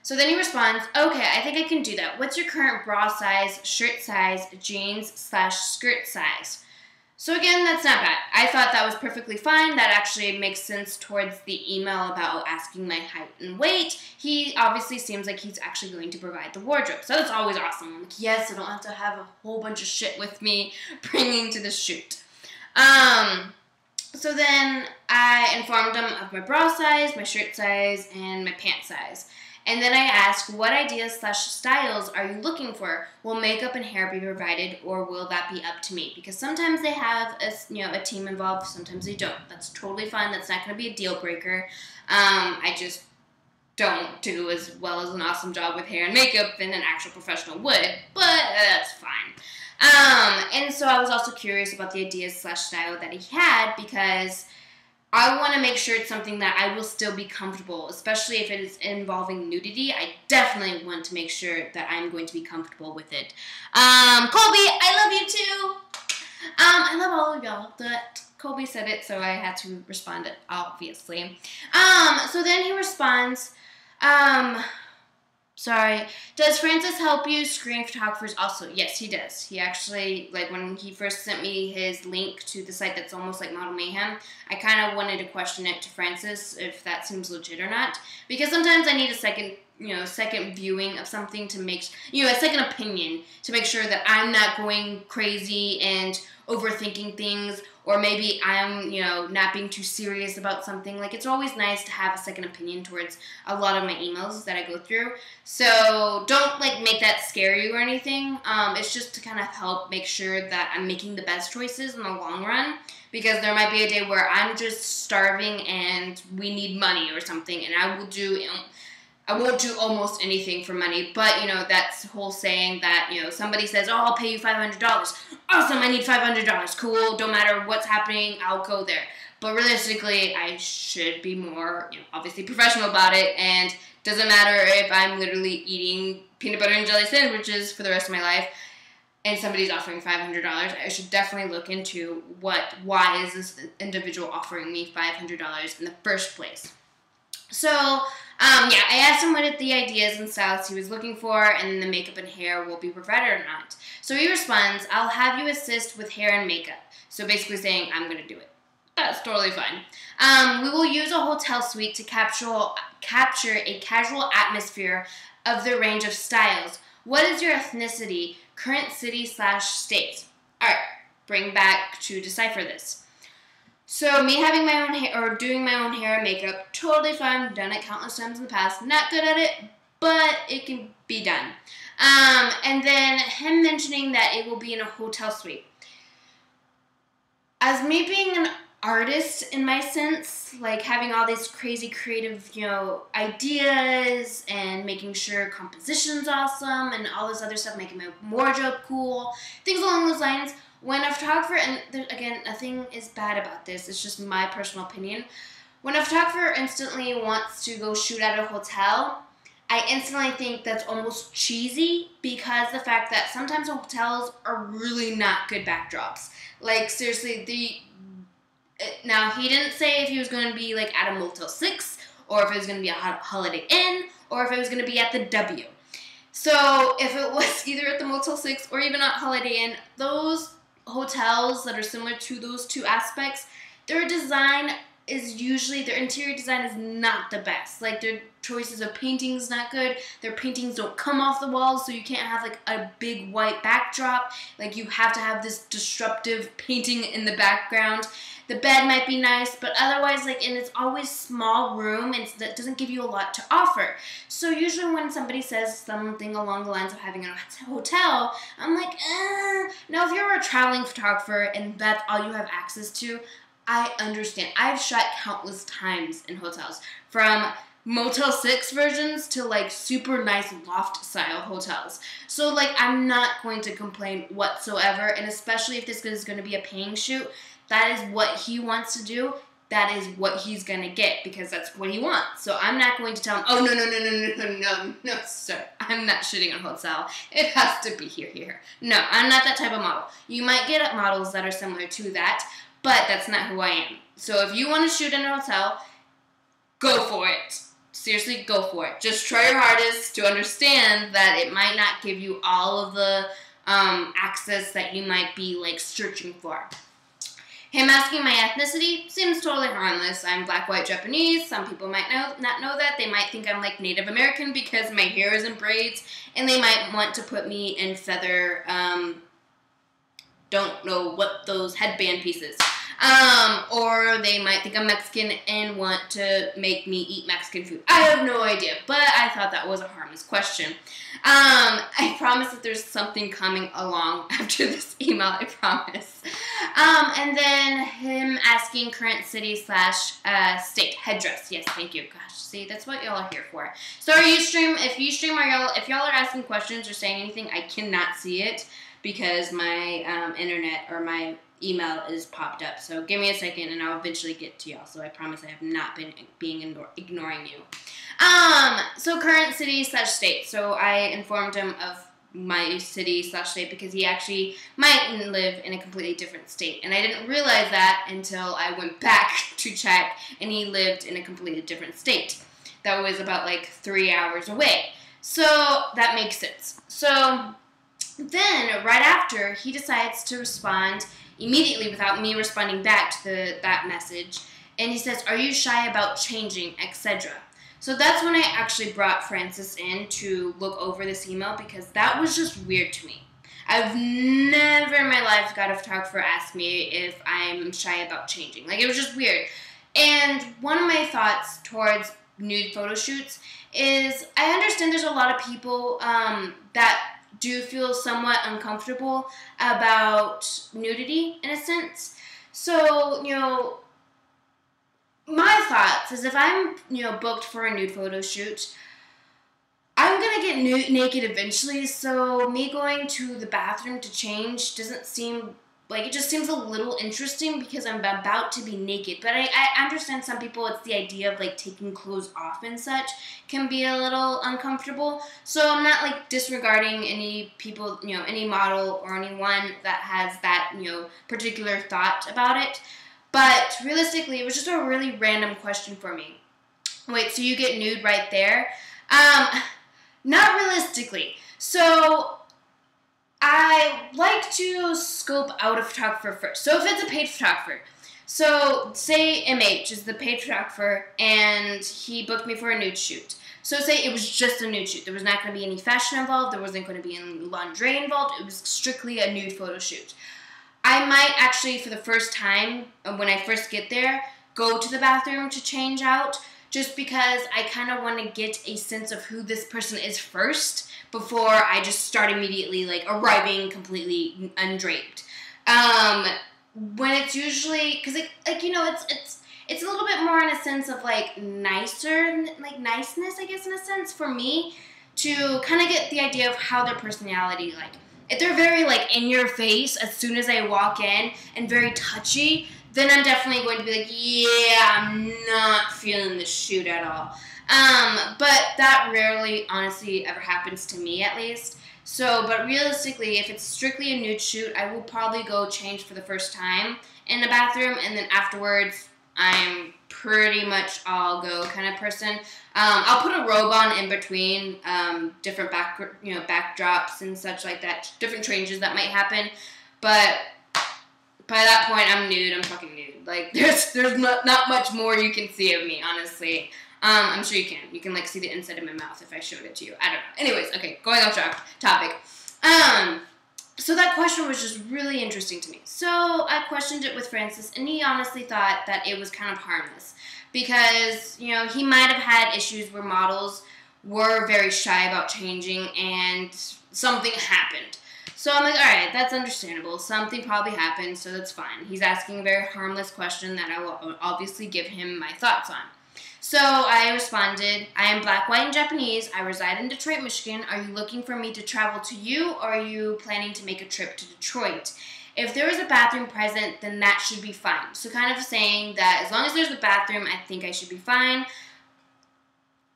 S1: So then he responds, okay, I think I can do that. What's your current bra size, shirt size, jeans/skirt size? So again, that's not bad. I thought that was perfectly fine. That actually makes sense towards the email about asking my height and weight. He obviously seems like he's actually going to provide the wardrobe. So that's always awesome. I'm like, yes, I don't have to have a whole bunch of shit with me bringing to the shoot. So then I informed him of my bra size, my shirt size, and my pant size. And then I asked, what ideas/styles are you looking for? Will makeup and hair be provided, or will that be up to me? Because sometimes they have a team involved, sometimes they don't. That's totally fine. That's not going to be a deal breaker. I just don't do as well as an awesome job with hair and makeup than an actual professional would, but that's fine. And so I was also curious about the ideas/style that he had, because I want to make sure it's something that I will still be comfortable, especially if it is involving nudity. I definitely want to make sure that I'm going to be comfortable with it. Colby, I love you too. I love all of y'all, but Colby said it, so I had to respond, obviously. So then he responds, sorry, does Francis help you screen photographers also? Yes, he does. He actually, like when he first sent me his link to the site that's almost like Model Mayhem, I kind of wanted to question it to Francis if that seems legit or not. Because sometimes I need a second viewing of something to make, a second opinion to make sure that I'm not going crazy and overthinking things, or maybe I'm, not being too serious about something. Like, it's always nice to have a second opinion towards a lot of my emails that I go through. So don't, make that scare you or anything. It's just to kind of help make sure that I'm making the best choices in the long run, because there might be a day where I'm just starving and we need money or something, and I won't do almost anything for money, but, that's the whole saying that, somebody says, oh, I'll pay you $500. Awesome, I need $500. Cool, don't matter what's happening, I'll go there. But realistically, I should be more, obviously professional about it, and doesn't matter if I'm literally eating peanut butter and jelly sandwiches for the rest of my life, and somebody's offering $500, I should definitely look into why is this individual offering me $500 in the first place. So, I asked him what the ideas and styles he was looking for, and the makeup and hair will be provided or not. So he responds, I'll have you assist with hair and makeup. So basically saying, I'm going to do it. That's totally fine. We will use a hotel suite to capture a casual atmosphere of the range of styles. What is your ethnicity? Current city/state. Alright, bring back to decipher this. So me having my own hair, or doing my own hair and makeup, totally fine. Done it countless times in the past. Not good at it, but it can be done. And then him mentioning that it will be in a hotel suite. As me being an artist in my sense, like having all these crazy creative, ideas and making sure composition's awesome and all this other stuff, making my wardrobe cool, things along those lines. When a photographer, and again, nothing is bad about this, it's just my personal opinion. When a photographer instantly wants to go shoot at a hotel, I instantly think that's almost cheesy because the fact that sometimes hotels are really not good backdrops. Like, seriously, now he didn't say if he was going to be like at a Motel 6 or if it was going to be a Holiday Inn or if it was going to be at the W. So if it was either at the Motel 6 or even at Holiday Inn, those hotels that are similar to those two aspects, their design is usually, their interior design is not the best. Like, their choices of paintings not good. Their paintings don't come off the walls, so you can't have like a big white backdrop. Like, you have to have this disruptive painting in the background. The bed might be nice, but otherwise, like, and it's always small room, and that doesn't give you a lot to offer. So usually when somebody says something along the lines of having a hotel, I'm like, Now, if you're a traveling photographer and that's all you have access to, I understand. I've shot countless times in hotels, from Motel 6 versions to like super nice loft style hotels. So like, I'm not going to complain whatsoever, and especially if this is going to be a paying shoot, that is what he wants to do. That is what he's going to get because that's what he wants. So I'm not going to tell him, oh, no, sir. I'm not shooting in a hotel. It has to be here. No, I'm not that type of model. You might get models that are similar to that, but that's not who I am. So if you want to shoot in a hotel, go for it. Seriously, go for it. Just try your hardest to understand that it might not give you all of the access that you might be like searching for. Him asking my ethnicity seems totally harmless. I'm black, white, Japanese. Some people might not know that. They might think I'm like Native American because my hair is in braids, and they might want to put me in feather, don't know what those headband pieces. Or they might think I'm Mexican and want to make me eat Mexican food. I have no idea, but I thought that was a harmless question. I promise that there's something coming along after this email, I promise. And then him asking current city/state headdress. Yes, thank you. Gosh, see, that's what y'all are here for. So if y'all are asking questions or saying anything, I cannot see it because my internet or my email is popped up. So give me a second and I'll eventually get to y'all. So I promise I have not been ignoring you. So current city/state. So I informed him of my city/state because he actually might live in a completely different state. And I didn't realize that until I went back to check and he lived in a completely different state. That was about like 3 hours away. So that makes sense. So then right after, he decides to respond immediately without me responding back to that message. And he says, are you shy about changing, etc.? So that's when I actually brought Francis in to look over this email because that was just weird to me. I've never in my life got a photographer ask me if I'm shy about changing. Like, it was just weird. And one of my thoughts towards nude photo shoots is I understand there's a lot of people that do feel somewhat uncomfortable about nudity in a sense. So, my thoughts is if I'm, booked for a nude photo shoot, I'm going to get naked eventually, so me going to the bathroom to change doesn't seem, like, it just seems a little interesting because I'm about to be naked. But I understand some people, it's the idea of, like, taking clothes off and such can be a little uncomfortable. So I'm not, like, disregarding any people, any model or anyone that has that, particular thought about it. But realistically, it was just a really random question for me. Wait, so you get nude right there? Not realistically. So I like to scope out a photographer first. So if it's a paid photographer, So, say MH is the paid photographer, and he booked me for a nude shoot. So, say it was just a nude shoot. There was not going to be any fashion involved. There wasn't going to be any lingerie involved. It was strictly a nude photo shoot. I might actually, for the first time, when I first get there, go to the bathroom to change out, just because I kind of want to get a sense of who this person is first before I just start immediately, like, arriving completely undraped. When it's usually, because, like, you know, it's a little bit more in a sense of, like, nicer, like, niceness, I guess, in a sense, for me, to kind of get the idea of how their personality, like, if they're very, like, in your face as soon as I walk in and very touchy, then I'm definitely going to be like, yeah, I'm not feeling the shoot at all. But that rarely, honestly, ever happens to me, at least. So, but realistically, if it's strictly a nude shoot, I will probably go change for the first time in the bathroom, and then afterwards, I'm pretty much all go kind of person. I'll put a robe on in between different backdrops and such like that, different changes that might happen. But by that point, I'm nude. I'm fucking nude. Like, there's not much more you can see of me, honestly. I'm sure you can. You can, like, see the inside of my mouth if I showed it to you. I don't know. Anyways, okay, going off topic. So that question was just really interesting to me. So I questioned it with Francis, and he honestly thought that it was kind of harmless. Because, you know, he might have had issues where models were very shy about changing, and something happened. So I'm like, alright, that's understandable. Something probably happened, so that's fine. He's asking a very harmless question that I will obviously give him my thoughts on. So I responded, I am black, white, and Japanese. I reside in Detroit, Michigan. Are you looking for me to travel to you, or are you planning to make a trip to Detroit? If there is a bathroom present, then that should be fine. So kind of saying that as long as there's a bathroom, I think I should be fine.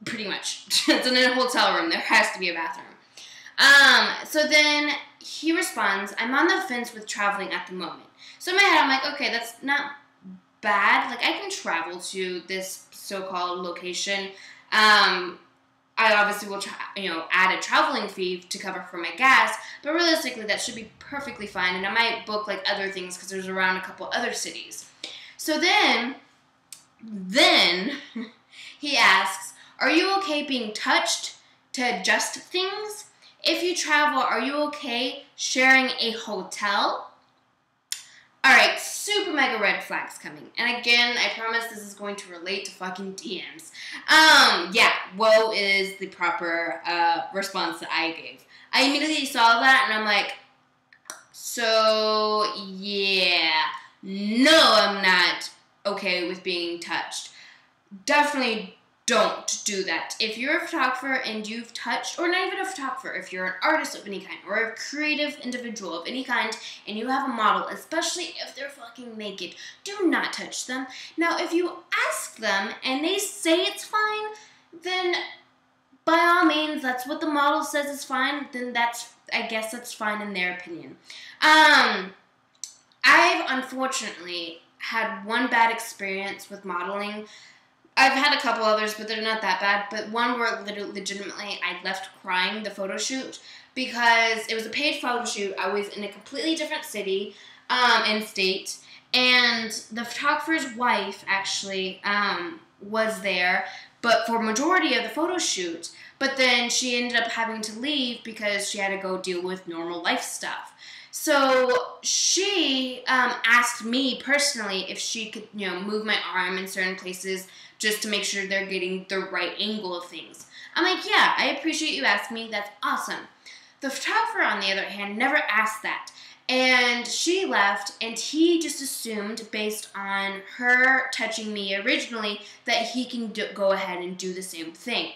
S1: Pretty much. It's in a hotel room. There has to be a bathroom. So then he responds, I'm on the fence with traveling at the moment. So in my head, I'm like, okay, that's not bad. Like, I can travel to this so-called location. I obviously will, add a traveling fee to cover for my gas, but realistically, that should be perfectly fine, and I might book, like, other things because there's around a couple other cities. So then, he asks, are you okay being touched to adjust things? If you travel, are you okay sharing a hotel? Alright, super mega red flags coming. And again, I promise this is going to relate to fucking DMs. Yeah, whoa is the proper response that I gave. I immediately saw that and I'm like, so yeah, no, I'm not okay with being touched. Definitely don't do that. If you're a photographer and you've touched, or not even a photographer, if you're an artist of any kind, or a creative individual of any kind, and you have a model, especially if they're fucking naked, do not touch them. Now, if you ask them and they say it's fine, then by all means, that's what the model says is fine, then I guess that's fine in their opinion. I've unfortunately had one bad experience with modeling. I've had a couple others, but they're not that bad. But one where legitimately I left crying the photo shoot because it was a paid photo shoot. I was in a completely different city and state, and the photographer's wife actually was there, but for majority of the photo shoot. But then she ended up having to leave because she had to go deal with normal life stuff. So she asked me personally if she could, move my arm in certain places just to make sure they're getting the right angle of things. I'm like, yeah, I appreciate you asking me. That's awesome. The photographer, on the other hand, never asked that. And she left, and he just assumed, based on her touching me originally, that he can go ahead and do the same thing.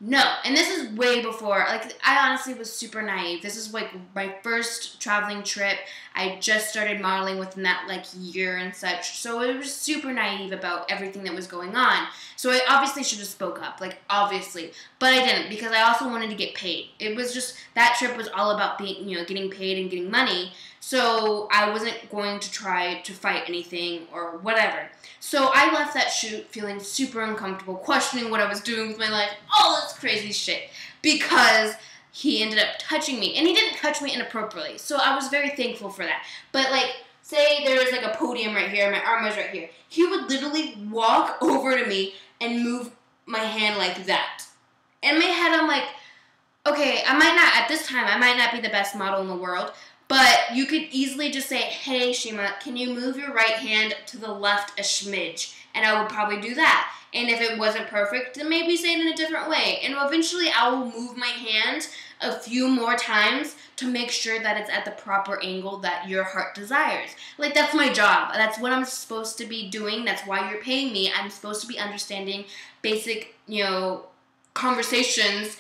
S1: No, and this is way before, like, I honestly was super naive. This is, like, my first traveling trip. I just started modeling within that, like, year and such, so it was super naive about everything that was going on. So I obviously should have spoke up, like, obviously, but I didn't, because I also wanted to get paid. It was just, that trip was all about being, getting paid and getting money, so I wasn't going to try to fight anything or whatever. So I left that shoot feeling super uncomfortable, questioning what I was doing with my life, all this crazy shit, because he ended up touching me, and he didn't touch me inappropriately, so I was very thankful for that. But, like, say there's like a podium right here, my arm was right here. He would literally walk over to me and move my hand like that. In my head, I'm like, okay, at this time, I might not be the best model in the world, but you could easily just say, hey, Shima, can you move your right hand to the left a smidge? And I would probably do that. And if it wasn't perfect, then maybe say it in a different way. And eventually I will move my hand a few more times to make sure that it's at the proper angle that your heart desires. Like, that's my job. That's what I'm supposed to be doing. That's why you're paying me. I'm supposed to be understanding basic, conversations,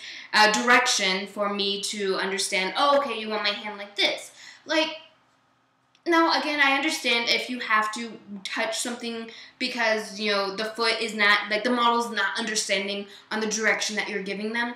S1: direction for me to understand, oh, okay, you want my hand like this. Like, now, again, I understand if you have to touch something because, the foot is not, like, the model's not understanding on the direction that you're giving them.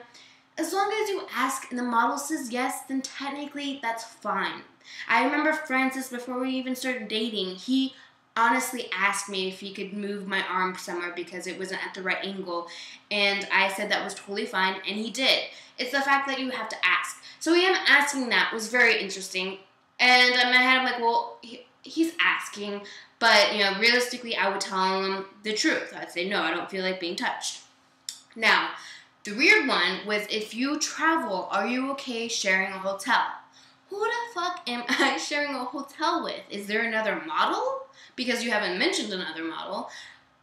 S1: As long as you ask and the model says yes, then technically that's fine. I remember Francis, before we even started dating, he honestly asked me if he could move my arm somewhere because it wasn't at the right angle. And I said that was totally fine, and he did. It's the fact that you have to ask. So him asking that was very interesting. And in my head, I'm like, well, he's asking. But, realistically, I would tell him the truth. I'd say, no, I don't feel like being touched. Now, the weird one was, if you travel, are you okay sharing a hotel? Who the fuck am I sharing a hotel with? Is there another model? Because you haven't mentioned another model.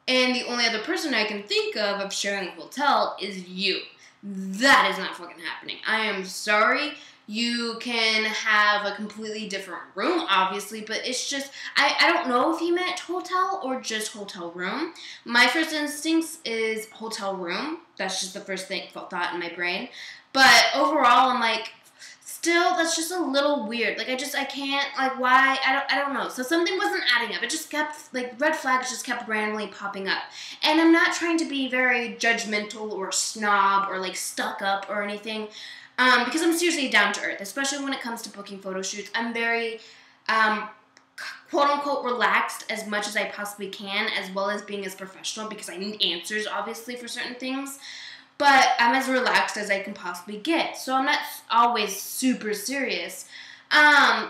S1: And the only other person I can think of sharing a hotel is you. That is not fucking happening. I am sorry. You can have a completely different room, obviously, but it's just, I don't know if he meant hotel or just hotel room. My first instincts is hotel room. That's just the first thought in my brain. But overall, I'm like, still, that's just a little weird. Like, I can't, like, why? I don't know. So something wasn't adding up. It just kept, like, red flags just kept randomly popping up. And I'm not trying to be very judgmental or snob or, like, stuck up or anything. Because I'm seriously down to earth, especially when it comes to booking photo shoots. I'm very, quote-unquote, relaxed as much as I possibly can, as well as being as professional, because I need answers, obviously, for certain things. But I'm as relaxed as I can possibly get. So I'm not always super serious.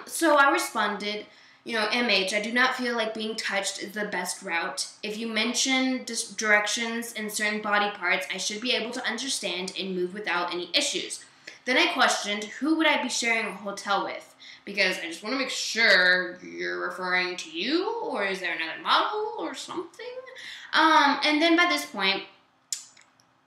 S1: So I responded, MH, I do not feel like being touched is the best route. If you mention directions in certain body parts, I should be able to understand and move without any issues. Then I questioned, who would I be sharing a hotel with? Because I just want to make sure you're referring to you, or is there another model or something? And then by this point,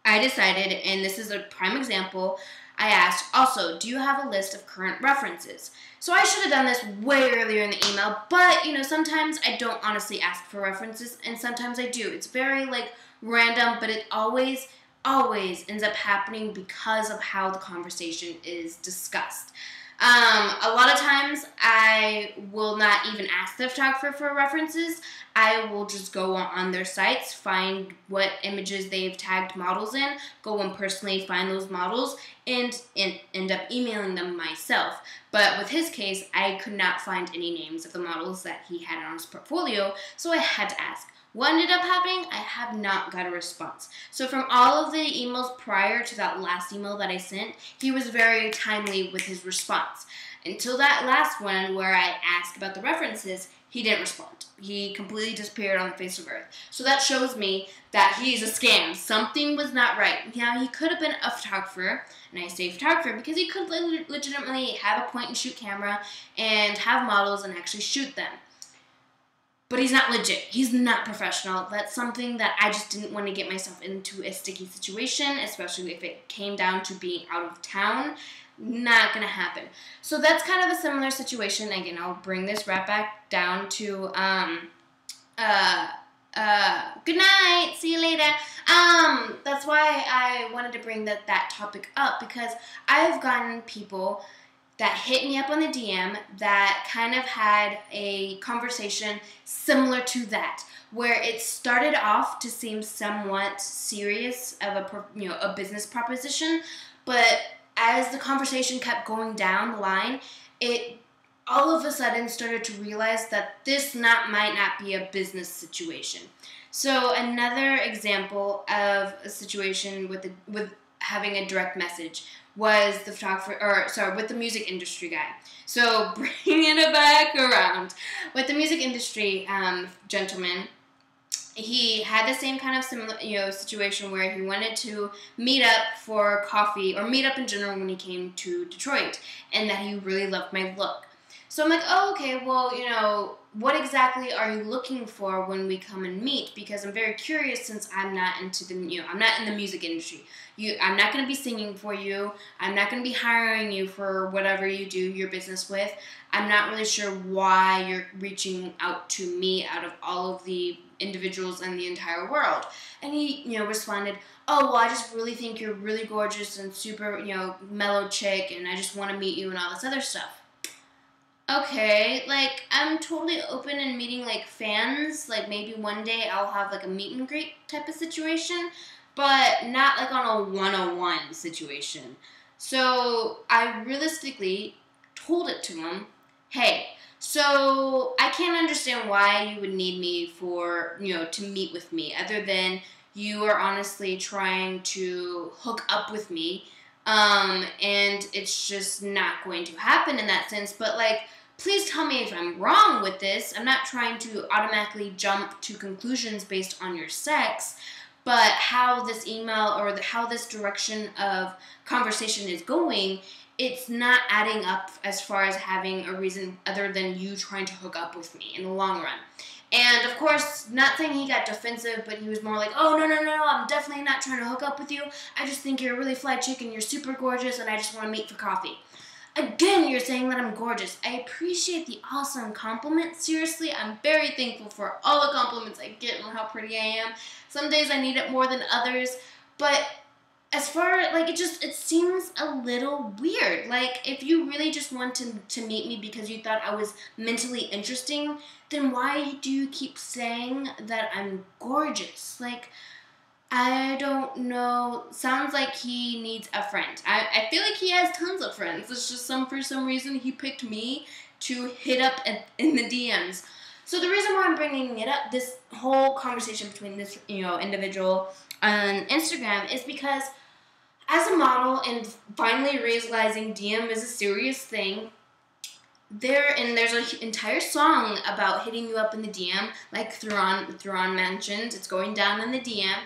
S1: I decided, and this is a prime example, I asked, also, do you have a list of current references? So I should have done this way earlier in the email, but, sometimes I don't honestly ask for references, and sometimes I do. It's very, random, but it always ends up happening because of how the conversation is discussed. A lot of times I will not even ask the photographer for references. I will just go on their sites, find what images they've tagged models in, go and personally find those models, and end up emailing them myself. But with his case, I could not find any names of the models that he had on his portfolio, so I had to ask. What ended up happening? I have not got a response. So from all of the emails prior to that last email that I sent, he was very timely with his response. Until that last one where I asked about the references, he didn't respond. He completely disappeared on the face of earth. So that shows me that he's a scam. Something was not right. Now, he could have been a photographer, and I say photographer because he could legitimately have a point-and-shoot camera and have models and actually shoot them. But he's not legit. He's not professional. That's something that I just didn't want to get myself into a sticky situation, especially if it came down to being out of town. Not going to happen. So that's kind of a similar situation. Again, I'll bring this right back down to, good night. See you later. That's why I wanted to bring that topic up, because I've gotten people that hit me up on the DM that kind of had a conversation similar to that, where it started off to seem somewhat serious of a business proposition, but as the conversation kept going down the line, it all of a sudden started to realize that this might not be a business situation. So another example of a situation with having a direct message was the photographer, or sorry, with the music industry guy. So bringing it back around, with the music industry gentleman, he had the same kind of similar, situation where he wanted to meet up for coffee or meet up in general when he came to Detroit, and that he really loved my look. So I'm like, oh, okay, well, what exactly are you looking for when we come and meet? Because I'm very curious, since I'm not into I'm not in the music industry. I'm not going to be singing for you. I'm not going to be hiring you for whatever you do your business with. I'm not really sure why you're reaching out to me out of all of the individuals in the entire world. And he, responded, oh, well, I just really think you're really gorgeous and super, mellow chick, and I just want to meet you and all this other stuff. Okay, like, I'm totally open in meeting, like, fans. Like, maybe one day I'll have, like, a meet and greet type of situation, but not, like, on a one-on-one situation. So I realistically told it to him, hey, so I can't understand why you would need me for, to meet with me, other than you are honestly trying to hook up with me, and it's just not going to happen in that sense. But, like, please tell me if I'm wrong with this. I'm not trying to automatically jump to conclusions based on your sex, but how this email or how this direction of conversation is going, it's not adding up as far as having a reason other than you trying to hook up with me in the long run. And, of course, not saying he got defensive, but he was more like, oh, no, I'm definitely not trying to hook up with you. I just think you're a really fly chick and you're super gorgeous, and I just want to meet for coffee. Again, you're saying that I'm gorgeous. I appreciate the awesome compliment. Seriously, I'm very thankful for all the compliments I get and how pretty I am. Some days I need it more than others, but as far, like, it seems a little weird. Like, if you really just want to meet me because you thought I was mentally interesting, then why do you keep saying that I'm gorgeous? Like, I don't know. Sounds like he needs a friend. I feel like he has tons of friends. It's just for some reason he picked me to hit up in the DMs. So the reason why I'm bringing it up, this whole conversation between this individual on Instagram, is because as a model and finally realizing DM is a serious thing, there's an entire song about hitting you up in the DM, like Thuron mentioned. It's going down in the DM.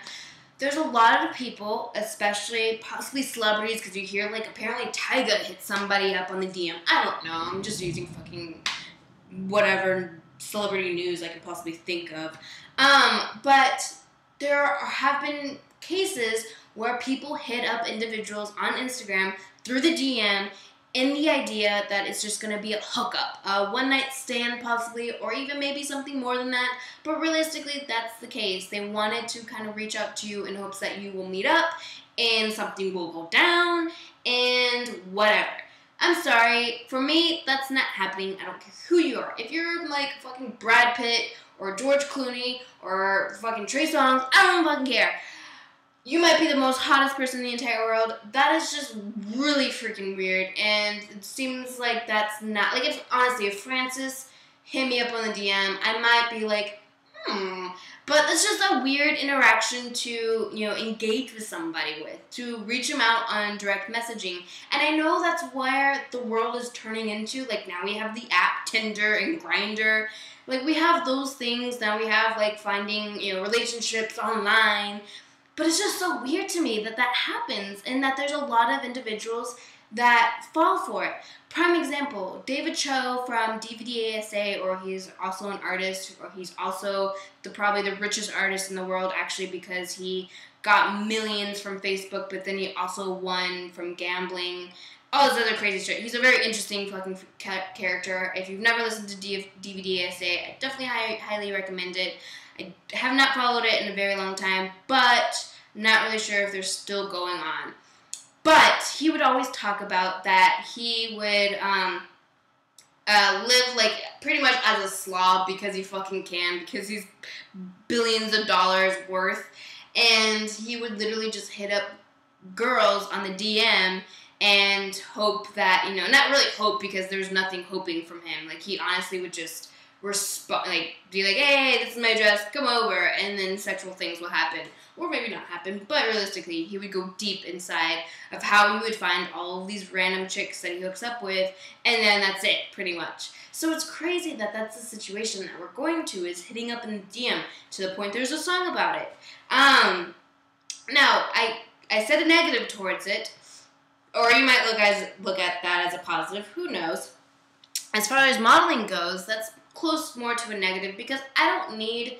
S1: There's a lot of people, especially possibly celebrities, because you hear, like, apparently Tyga hit somebody up on the DM. I don't know. I'm just using fucking whatever celebrity news I could possibly think of. But there have been cases where people hit up individuals on Instagram through the DM in the idea that it's just going to be a hookup, a one-night stand possibly, or even maybe something more than that. But realistically, that's the case. They wanted to kind of reach out to you in hopes that you will meet up and something will go down and whatever. I'm sorry. For me, that's not happening. I don't care who you are. If you're like fucking Brad Pitt or George Clooney or fucking Trey Songz, I don't fucking care. You might be the most hottest person in the entire world. That is just really freaking weird. And it seems like that's not... Like, if Francis hit me up on the DM, I might be like, But it's just a weird interaction to, engage with somebody with. To reach them out on direct messaging. And I know that's where the world is turning into. Like, now we have the app Tinder and Grindr. Like, we have those things. Now we have, like, finding, relationships online. But it's just so weird to me that happens, and that there's a lot of individuals that fall for it. Prime example, David Cho from DVD ASA, or he's also an artist, or he's also probably the richest artist in the world, actually, because he got millions from Facebook, but then he also won from gambling, all this other crazy shit. He's a very interesting fucking character. If you've never listened to DVD ASA, I definitely highly recommend it. I have not followed it in a very long time, but not really sure if they're still going on. But he would always talk about that he would live, like, pretty much as a slob because he fucking can, because he's billions of dollars worth, and he would literally just hit up girls on the DM and hope that, not really hope, because there's nothing hoping from him. Like, he honestly would just be like, hey, this is my address, come over, and then sexual things will happen. Or maybe not happen, but realistically, he would go deep inside of how he would find all of these random chicks that he hooks up with, and then that's it, pretty much. So it's crazy that that's the situation that we're going to, is hitting up in the DM, to the point there's a song about it. Now, I said a negative towards it, or you might look at that as a positive, who knows. As far as modeling goes, that's close more to a negative, because I don't need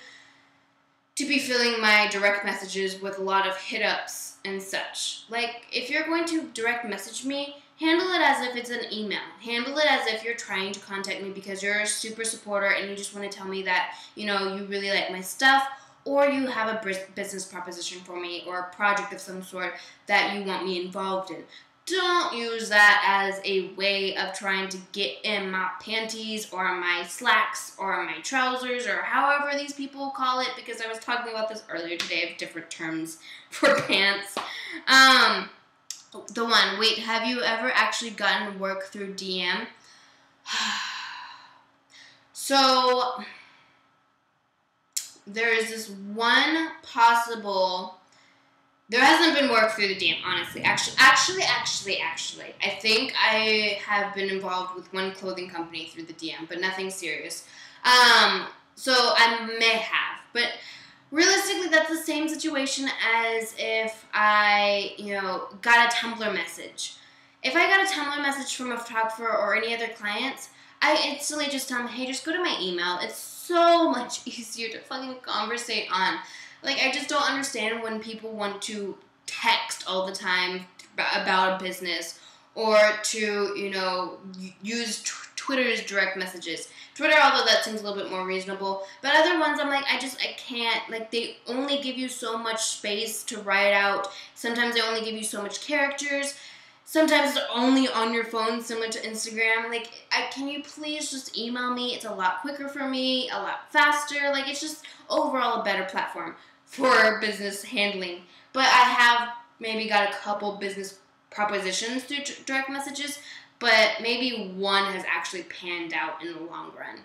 S1: to be filling my direct messages with a lot of hit-ups and such. Like, if you're going to direct message me, handle it as if it's an email. Handle it as if you're trying to contact me because you're a super supporter and you just want to tell me that, you know, you really like my stuff, or you have a business proposition for me, or a project of some sort that you want me involved in. Don't use that as a way of trying to get in my panties or my slacks or my trousers or however these people call it, because I was talking about this earlier today of different terms for pants. The one, wait, have you ever actually gotten work through DM? So, there is this one possible... There hasn't been work through the DM, honestly. Actually, I think I have been involved with one clothing company through the DM, but nothing serious. So I may have, but realistically, that's the same situation as if I, got a Tumblr message. If I got a Tumblr message from a photographer or any other clients, I instantly just tell them, hey, just go to my email. It's so much easier to fucking conversate on. Like, I just don't understand when people want to text all the time about a business, or to, use Twitter's direct messages. Twitter, although that seems a little bit more reasonable, but other ones I'm like, I can't. Like, they only give you so much space to write out. Sometimes they only give you so much characters. Sometimes it's only on your phone, similar to Instagram. Like, can you please just email me? It's a lot quicker for me, a lot faster. Like, it's just overall a better platform for business handling. But I have maybe got a couple business propositions through direct messages, but maybe one has actually panned out in the long run.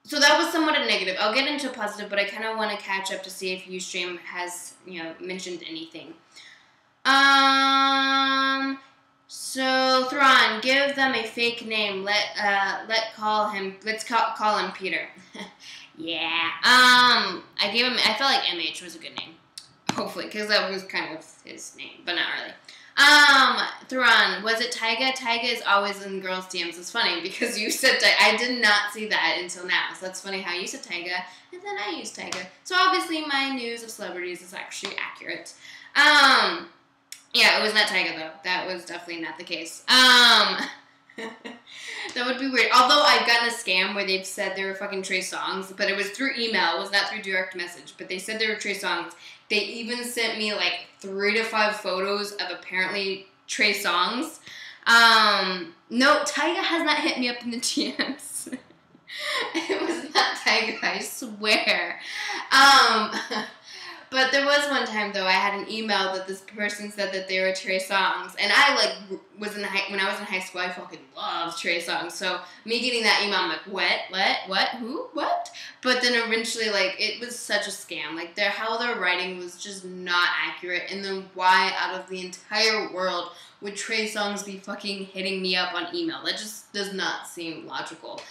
S1: So that was somewhat a negative. I'll get into a positive, but I kind of want to catch up to see if Ustream has, mentioned anything. So Thrawn, give them a fake name. Let's call him Peter. Yeah. I gave him. I felt like MH was a good name. Hopefully, because that was kind of his name, but not really. Thrawn, was it Tyga? Tyga is always in girls' DMs. It's funny because you said Tyga. I did not see that until now. So that's funny how you said Tyga, and then I used Tyga. So obviously my news of celebrities is actually accurate. Yeah, it was not Tyga though. That was definitely not the case. That would be weird. Although I've gotten a scam where they've said they were fucking Trey Songz, but it was through email. It was not through direct message. But they said they were Trey Songz. They even sent me like 3 to 5 photos of apparently Trey Songz. No, Tyga has not hit me up in the DMs. It was not Tyga, I swear. But there was one time, though, I had an email that this person said that they were Trey Songz. And I, when I was in high school, I fucking loved Trey Songz. So, me getting that email, I'm like, what, who, what? But then eventually, it was such a scam. How their writing was just not accurate. And then why, out of the entire world, would Trey Songz be fucking hitting me up on email? That just does not seem logical.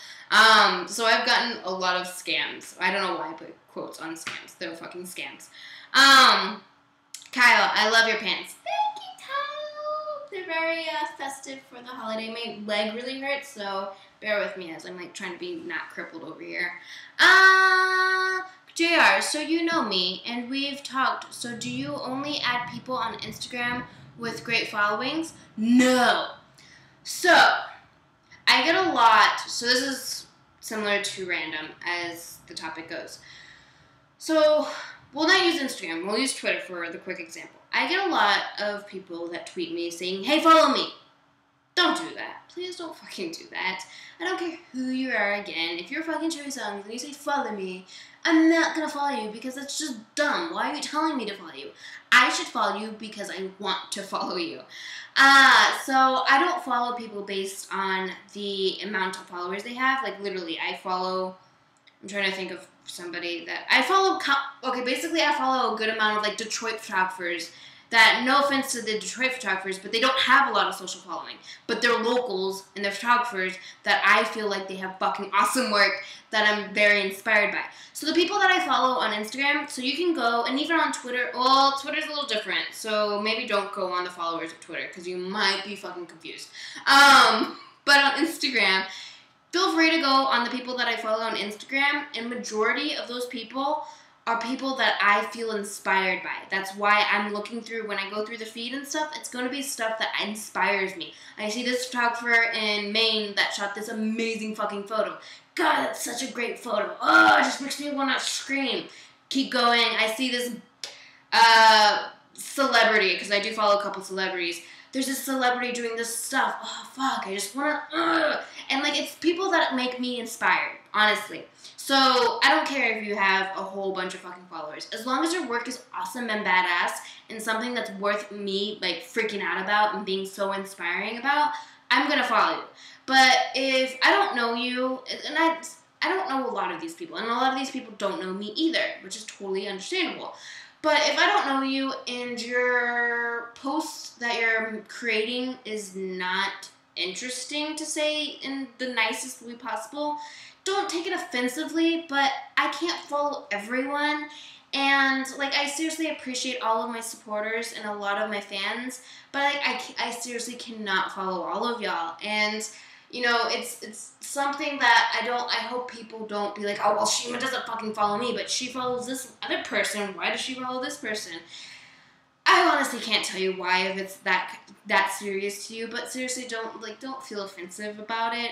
S1: So I've gotten a lot of scams. I don't know why I put quotes on scams. They're fucking scams. Kyle, I love your pants. Thank you, Kyle. They're very festive for the holiday. My leg really hurts, so bear with me as I'm trying to be not crippled over here. JR, so you know me, and we've talked. So do you only add people on Instagram with great followings? No. So, I get a lot, so this is similar to random as the topic goes. So, we'll not use Instagram, we'll use Twitter for the quick example. I get a lot of people that tweet me saying, hey, follow me. Don't do that. Please don't fucking do that. I don't care who you are again. If you're fucking Cherry Songs and you say follow me, I'm not gonna follow you because that's just dumb. Why are you telling me to follow you? I should follow you because I want to follow you. So I don't follow people based on the amount of followers they have. Like literally, I'm trying to think of somebody that I follow. Okay, basically I follow a good amount of like Detroit photographers that, no offense to the Detroit photographers, but they don't have a lot of social following. But they're locals and they're photographers that I feel like they have fucking awesome work that I'm very inspired by. So the people that I follow on Instagram, so you can go, and even on Twitter, well, Twitter's a little different, so maybe don't go on the followers of Twitter, because you might be fucking confused. But on Instagram, feel free to go on the people that I follow on Instagram, and majority of those people are people that I feel inspired by. That's why I'm looking through, when I go through the feed and stuff, it's going to be stuff that inspires me. I see this photographer in Maine that shot this amazing fucking photo. God, that's such a great photo. Oh, it just makes me want to scream. Keep going. I see this celebrity, because I do follow a couple celebrities. There's this celebrity doing this stuff. Oh, fuck, I just want to, and like, it's people that make me inspired, honestly. So, I don't care if you have a whole bunch of fucking followers. As long as your work is awesome and badass and something that's worth me, like, freaking out about and being so inspiring about, I'm gonna follow you. But if I don't know you, and I don't know a lot of these people, and a lot of these people don't know me either, which is totally understandable. But if I don't know you and your post that you're creating is not interesting, to say in the nicest way possible, don't take it offensively, but I can't follow everyone. And, like, I seriously appreciate all of my supporters and a lot of my fans, but I seriously cannot follow all of y'all. And, you know, it's something that I hope people don't be like, oh, well, Shima doesn't fucking follow me, but she follows this other person. Why does she follow this person? I honestly can't tell you why, if it's that serious to you, but seriously, don't feel offensive about it.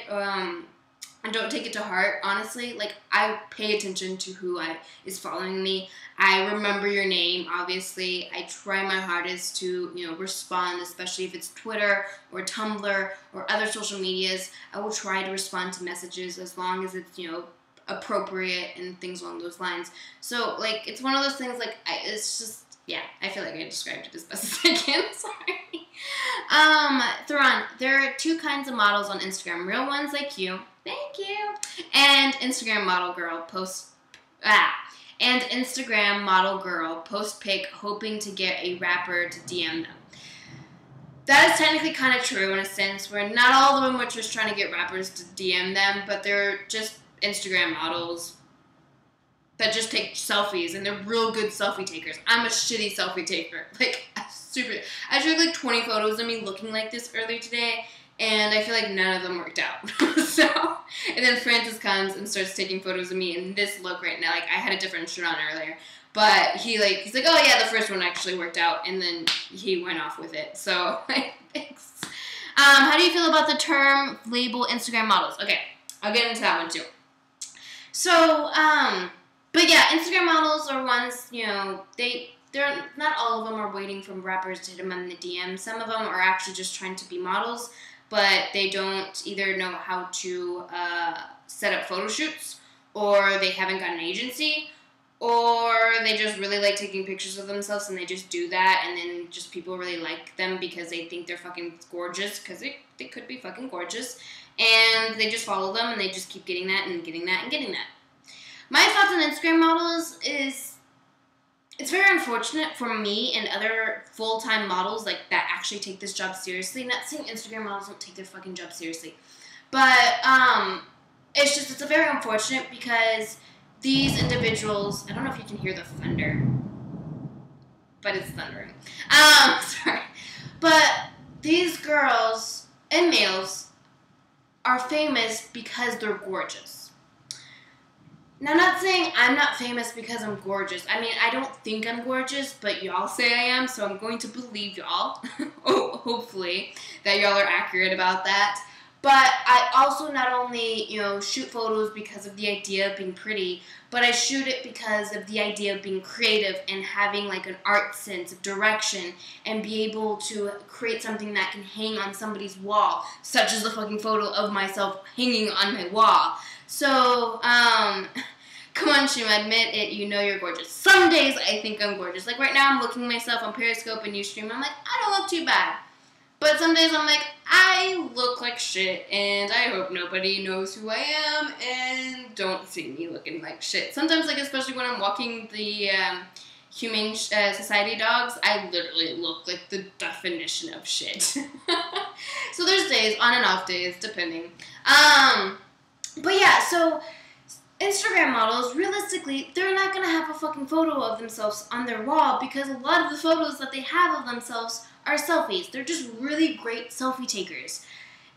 S1: And don't take it to heart, honestly. Like, I pay attention to who is following me. I remember your name, obviously. I try my hardest to, you know, respond, especially if it's Twitter or Tumblr or other social medias. I will try to respond to messages as long as it's, you know, appropriate and things along those lines. So, like, it's one of those things, like, it's just, yeah, I feel like I described it as best as I can. Sorry. Theron, there are two kinds of models on Instagram. Real ones like you. Thank you. And Instagram model girl post pic hoping to get a rapper to DM them. That is technically kind of true in a sense, where not all of them are just trying to get rappers to DM them, but they're just Instagram models that just take selfies, and they're real good selfie takers. I'm a shitty selfie taker. Like, I took like 20 photos of me looking like this earlier today, and I feel like none of them worked out. And then Francis comes and starts taking photos of me in this look right now. Like, I had a different shirt on earlier, but he's like, oh yeah, the first one actually worked out, and then he went off with it. So, thanks. How do you feel about the term label Instagram models? Okay, I'll get into that one too. So, but yeah, Instagram models are ones, you know, they're not all of them are waiting for rappers to hit them in the DM. Some of them are actually just trying to be models, but they don't either know how to set up photo shoots, or they haven't got an agency, or they just really like taking pictures of themselves and they just do that, and then just people really like them because they think they're fucking gorgeous, because they could be fucking gorgeous, and they just follow them and they just keep getting that and getting that and getting that. My thoughts on Instagram models is, it's very unfortunate for me and other full-time models like that actually take this job seriously. Not saying Instagram models don't take their fucking job seriously, but it's very unfortunate because these individuals, I don't know if you can hear the thunder, but it's thundering. Sorry. But these girls and males are famous because they're gorgeous. Now, I'm not saying I'm not famous because I'm gorgeous. I mean, I don't think I'm gorgeous, but y'all say I am, so I'm going to believe y'all. Hopefully, that y'all are accurate about that. But I also not only, shoot photos because of the idea of being pretty, but I shoot it because of the idea of being creative and having like an art sense of direction and be able to create something that can hang on somebody's wall, such as the fucking photo of myself hanging on my wall. So, come on, Shima, admit it, you're gorgeous. Some days I think I'm gorgeous. Like right now I'm looking at myself on Periscope and Ustream, I'm like, I don't look too bad. But some days I'm like, I look like shit, and I hope nobody knows who I am, and don't see me looking like shit. Sometimes, like, especially when I'm walking the Humane Society dogs, I literally look like the definition of shit. So there's days, on and off days, depending. But yeah, so Instagram models, realistically, they're not going to have a fucking photo of themselves on their wall because a lot of the photos that they have of themselves are selfies. They're just really great selfie takers.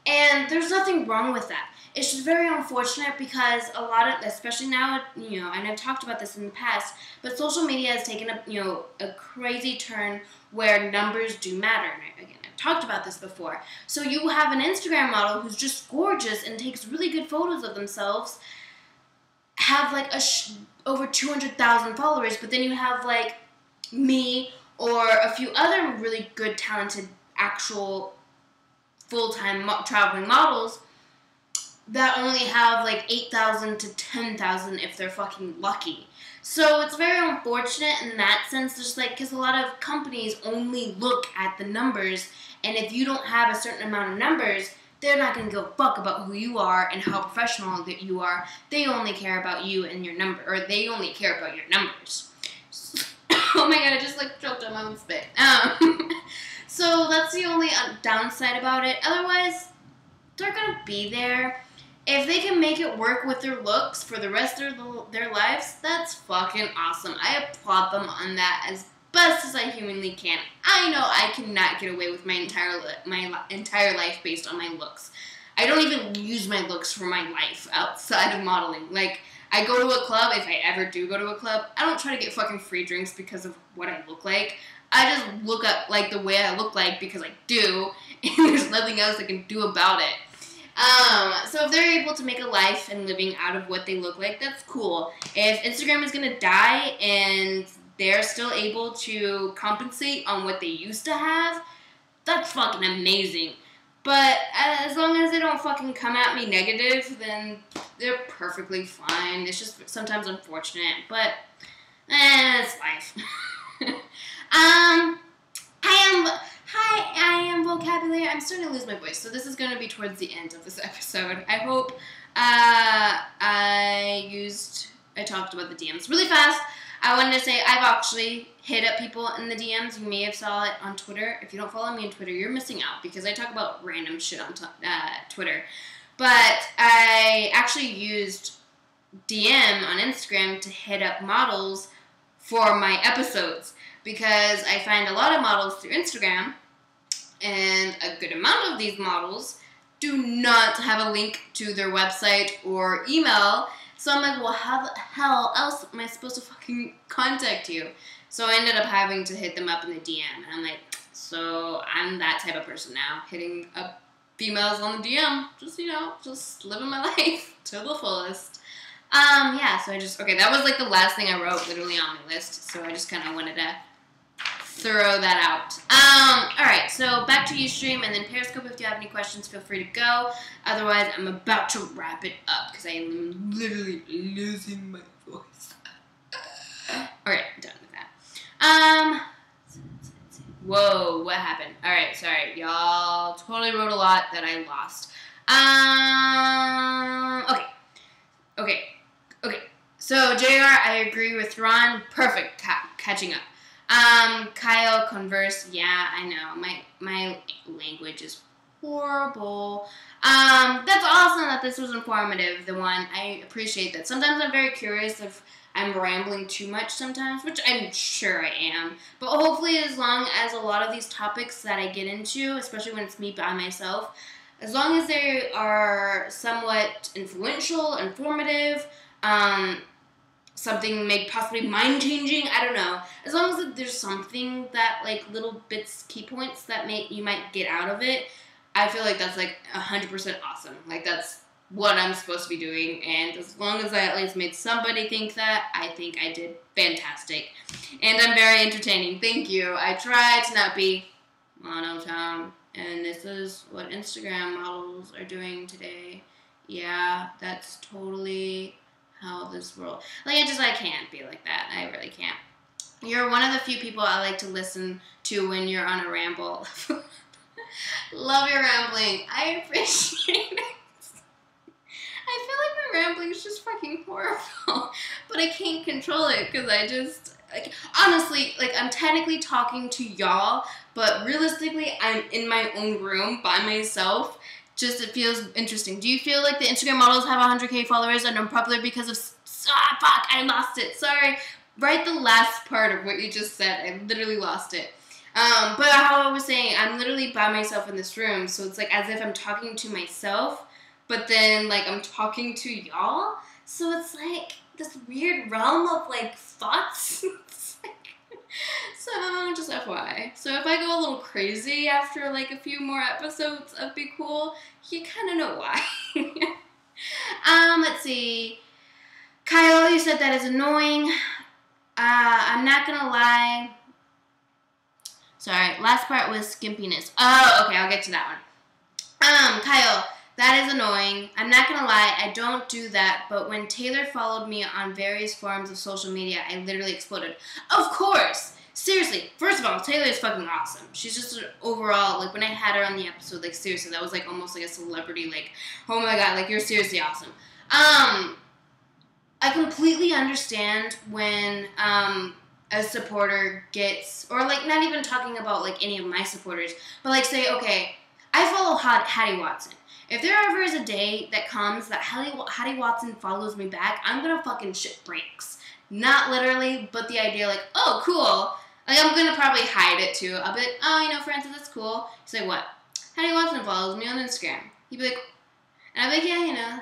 S1: And there's nothing wrong with that. It's just very unfortunate because a lot of, especially now, and I've talked about this in the past, but social media has taken a crazy turn where numbers do matter. And again, I've talked about this before. So you have an Instagram model who's just gorgeous and takes really good photos of themselves, have like over 200,000 followers, but then you have like me or a few other really good, talented, actual full-time traveling models that only have like 8,000 to 10,000 if they're fucking lucky. So it's very unfortunate in that sense, just like, because a lot of companies only look at the numbers, and if you don't have a certain amount of numbers, they're not going to give a fuck about who you are and how professional that you are. They only care about you and your number, or they only care about your numbers. Oh my god, I just like choked on my own spit. So that's the only downside about it. Otherwise, they're going to be there. If they can make it work with their looks for the rest of their lives, that's fucking awesome. I applaud them on that as best as I humanly can. I know I cannot get away with my entire life based on my looks. I don't even use my looks for my life outside of modeling. Like, I go to a club, if I ever do go to a club, I don't try to get fucking free drinks because of what I look like. I just look up like the way I look like because I do, and there's nothing else I can do about it. So if they're able to make a life and living out of what they look like, that's cool. If Instagram is gonna die and they're still able to compensate on what they used to have, that's fucking amazing. But as long as they don't fucking come at me negative, then they're perfectly fine. It's just sometimes unfortunate, but it's life. I am vocabulary. I'm starting to lose my voice, so this is going to be towards the end of this episode. I hope I talked about the DMs really fast. I wanted to say I've actually hit up people in the DMs. You may have saw it on Twitter. If you don't follow me on Twitter, you're missing out because I talk about random shit on Twitter. But I actually used DM on Instagram to hit up models for my episodes because I find a lot of models through Instagram, and a good amount of these models do not have a link to their website or email. So I'm like, well, how the hell else am I supposed to fucking contact you? So I ended up having to hit them up in the DM. And I'm like, so I'm that type of person now, hitting up females on the DM. Just living my life to the fullest. Yeah, so that was like the last thing I wrote literally on my list. So I just kind of wanted to throw that out. Alright, so back to Ustream and then Periscope. If you have any questions, feel free to go. Otherwise, I'm about to wrap it up because I am literally losing my voice. Alright, I'm done with that. Whoa, what happened? Alright, sorry. Y'all totally wrote a lot that I lost. Okay. So, JR, I agree with Ron. Perfect catching up. Kyle, Converse, yeah, I know. My language is horrible. That's awesome that this was informative, the one. I appreciate that. Sometimes I'm very curious if I'm rambling too much sometimes, which I'm sure I am. But hopefully as long as a lot of these topics that I get into, especially when it's me by myself, as long as they are somewhat influential, informative, something possibly mind-changing, I don't know. As long as there's something that, like, little bits, key points that you might get out of it, I feel like that's like 100% awesome. Like that's what I'm supposed to be doing, and as long as I at least made somebody think that, I think I did fantastic. And I'm very entertaining. Thank you. I try to not be monotone, and this is what Instagram models are doing today. Yeah, that's totally how this world... Like, I can't be like that. I really can't. You're one of the few people I like to listen to when you're on a ramble. Love your rambling. I appreciate it. I feel like my rambling is just fucking horrible, but I can't control it because I just, like, honestly, like, I'm technically talking to y'all, but realistically, I'm in my own room by myself. Just, it feels interesting. Do you feel like the Instagram models have 100K followers and are popular because of, fuck, I lost it, sorry. Write the last part of what you just said. I literally lost it. But how I was saying, I'm literally by myself in this room, so it's like as if I'm talking to myself, but then, like, I'm talking to y'all, so it's, like, this weird realm of, like, thoughts. So, just FYI. So, if I go a little crazy after, like, a few more episodes of Be Cool, you kind of know why. Let's see. Kyle, you said that is annoying. I'm not gonna lie. Sorry, last part was skimpiness. Oh, okay, I'll get to that one. Kyle, that is annoying. I'm not gonna lie, I don't do that, but when Taylor followed me on various forms of social media, I literally exploded. Of course! Seriously, first of all, Taylor is fucking awesome. She's just an overall, like, when I had her on the episode, like, seriously, that was, like, almost like a celebrity, like, oh my god, like, you're seriously awesome. I completely understand when, a supporter gets, or, like, not even talking about, like, any of my supporters, but, like, say, okay, I follow Hattie Watson. If there ever is a day that comes that Hattie Watson follows me back, I'm gonna fucking shit bricks. Not literally, but the idea, like, oh, cool. Like, I'm gonna probably hide it, too. I'll be like, oh, you know, Francis, that's cool. He's like, what? Hattie Watson follows me on Instagram. He'd be like, and I'd be like, yeah, you know,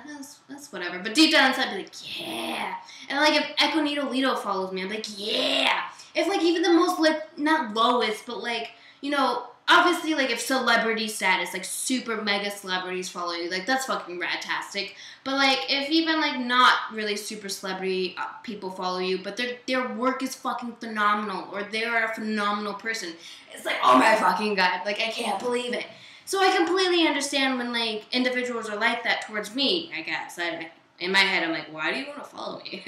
S1: that's whatever. But deep down inside, I'd be like, yeah. And, like, if Econito Lito follows me, I'm like, yeah. If, like, even the most, like, not lowest, but, like, you know, obviously, like, if celebrity status, like, super mega celebrities follow you, like, that's fucking radtastic. But, like, if even, like, not really super celebrity people follow you, but their work is fucking phenomenal, or they are a phenomenal person, it's like, oh my fucking god, like, I can't believe it. So I completely understand when, like, individuals are like that towards me, I guess. In my head, I'm like, why do you want to follow me?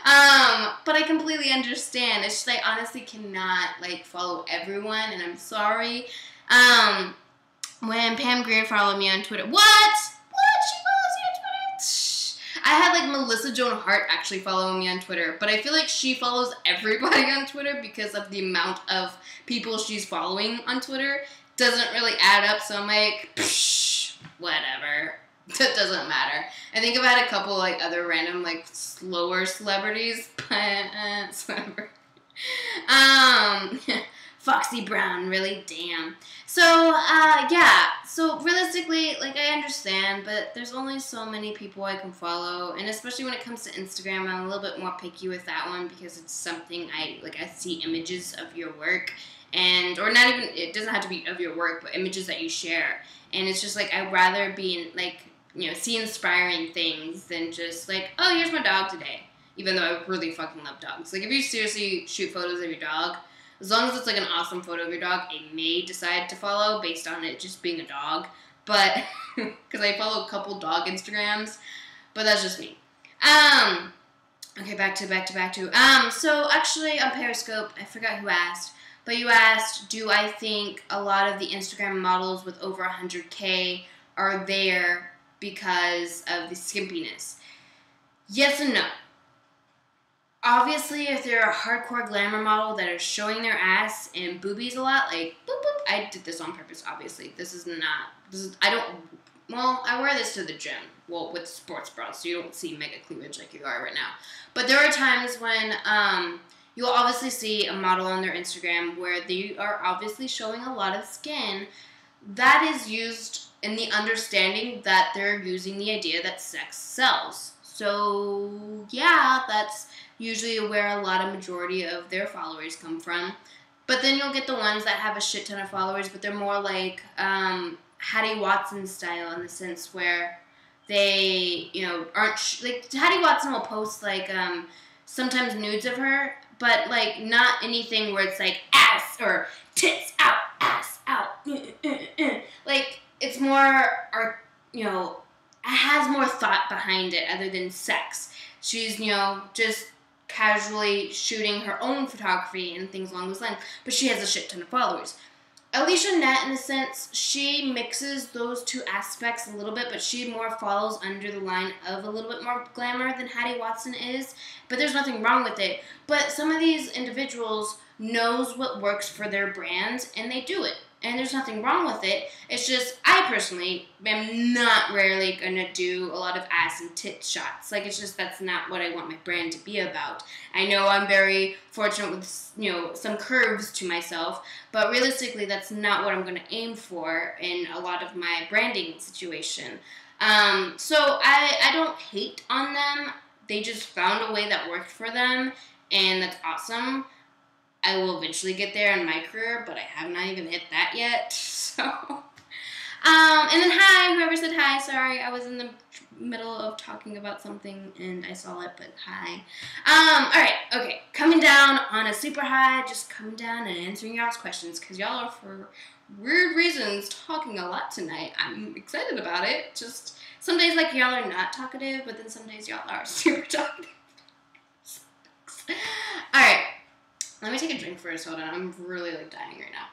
S1: But I completely understand. It's just I honestly cannot, like, follow everyone, and I'm sorry. When Pam Grier followed me on Twitter, what? She follows me on Twitter? I had, like, Melissa Joan Hart actually following me on Twitter, but I feel like she follows everybody on Twitter because of the amount of people she's following on Twitter. Doesn't really add up, so I'm like, psh, whatever. That doesn't matter. I think I've had a couple, like, other random, like, slower celebrities, but, whatever. Foxy Brown, really, damn. So, yeah, so realistically, like, I understand, but there's only so many people I can follow, and especially when it comes to Instagram, I'm a little bit more picky with that one, because it's something I see images of your work, and, or not even, it doesn't have to be of your work, but images that you share, and it's just, like, I'd rather be in, like, you know, see inspiring things than just, like, oh, here's my dog today, even though I really fucking love dogs. Like, if you seriously shoot photos of your dog, as long as it's, like, an awesome photo of your dog, I may decide to follow based on it just being a dog, but, because I follow a couple dog Instagrams, but that's just me. Okay, back to, so, actually, on Periscope, I forgot who asked, but you asked, do I think a lot of the Instagram models with over 100K are there because of the skimpiness? Yes and no. Obviously, if they're a hardcore glamour model that is showing their ass and boobies a lot, like, boop, boop, I did this on purpose, obviously. I wear this to the gym, well, with sports bras, so you don't see mega cleavage like you are right now. But there are times when, you'll obviously see a model on their Instagram where they are obviously showing a lot of skin. That is used in the understanding that they're using the idea that sex sells. So, yeah, that's usually where a lot of majority of their followers come from. But then you'll get the ones that have a shit ton of followers, but they're more like, Hattie Watson style in the sense where they, you know, aren't like Hattie Watson will post like sometimes nudes of her, but like not anything where it's like ass or tits out, ass out. Like it's more, or you know, it has more thought behind it other than sex. She's, you know, just casually shooting her own photography and things along those lines, but she has a shit ton of followers. Alicia Nett, in a sense, she mixes those two aspects a little bit, but she more falls under the line of a little bit more glamour than Hattie Watson is. But there's nothing wrong with it. But some of these individuals knows what works for their brands, and they do it. And there's nothing wrong with it. It's just, I personally am not rarely going to do a lot of ass and tit shots. Like, it's just, that's not what I want my brand to be about. I know I'm very fortunate with, you know, some curves to myself, but realistically, that's not what I'm going to aim for in a lot of my branding situation. So I don't hate on them. They just found a way that worked for them, and that's awesome. I will eventually get there in my career, but I have not even hit that yet. So, and then hi, whoever said hi. Sorry, I was in the middle of talking about something and I saw it, but hi. All right, okay. Coming down on a super high, just coming down and answering y'all's questions because y'all are for weird reasons talking a lot tonight. I'm excited about it. Just some days like y'all are not talkative, but then some days y'all are super talkative. All right. Let me take a drink first. Hold on. I'm really, like, dying right now.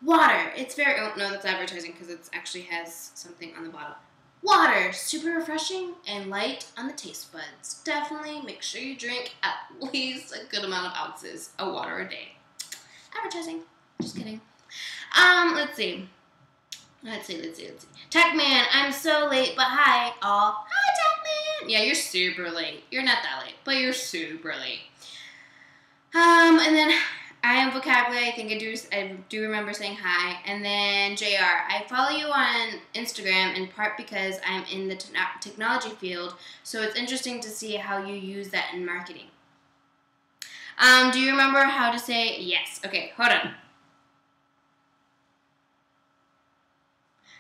S1: Water. It's very... Oh, no, that's advertising because it actually has something on the bottle. Water. Super refreshing and light on the taste buds. Definitely make sure you drink at least a good amount of ounces of water a day. Advertising. Just kidding. Let's see. Let's see. Tech Man, I'm so late, but hi, all. Hi, Tech Man. Yeah, you're super late. You're not that late, but you're super late. And then I am vocabulary. I think I do remember saying hi. And then JR, I follow you on Instagram in part because I'm in the technology field, so it's interesting to see how you use that in marketing. Do you remember how to say yes? Okay, hold on.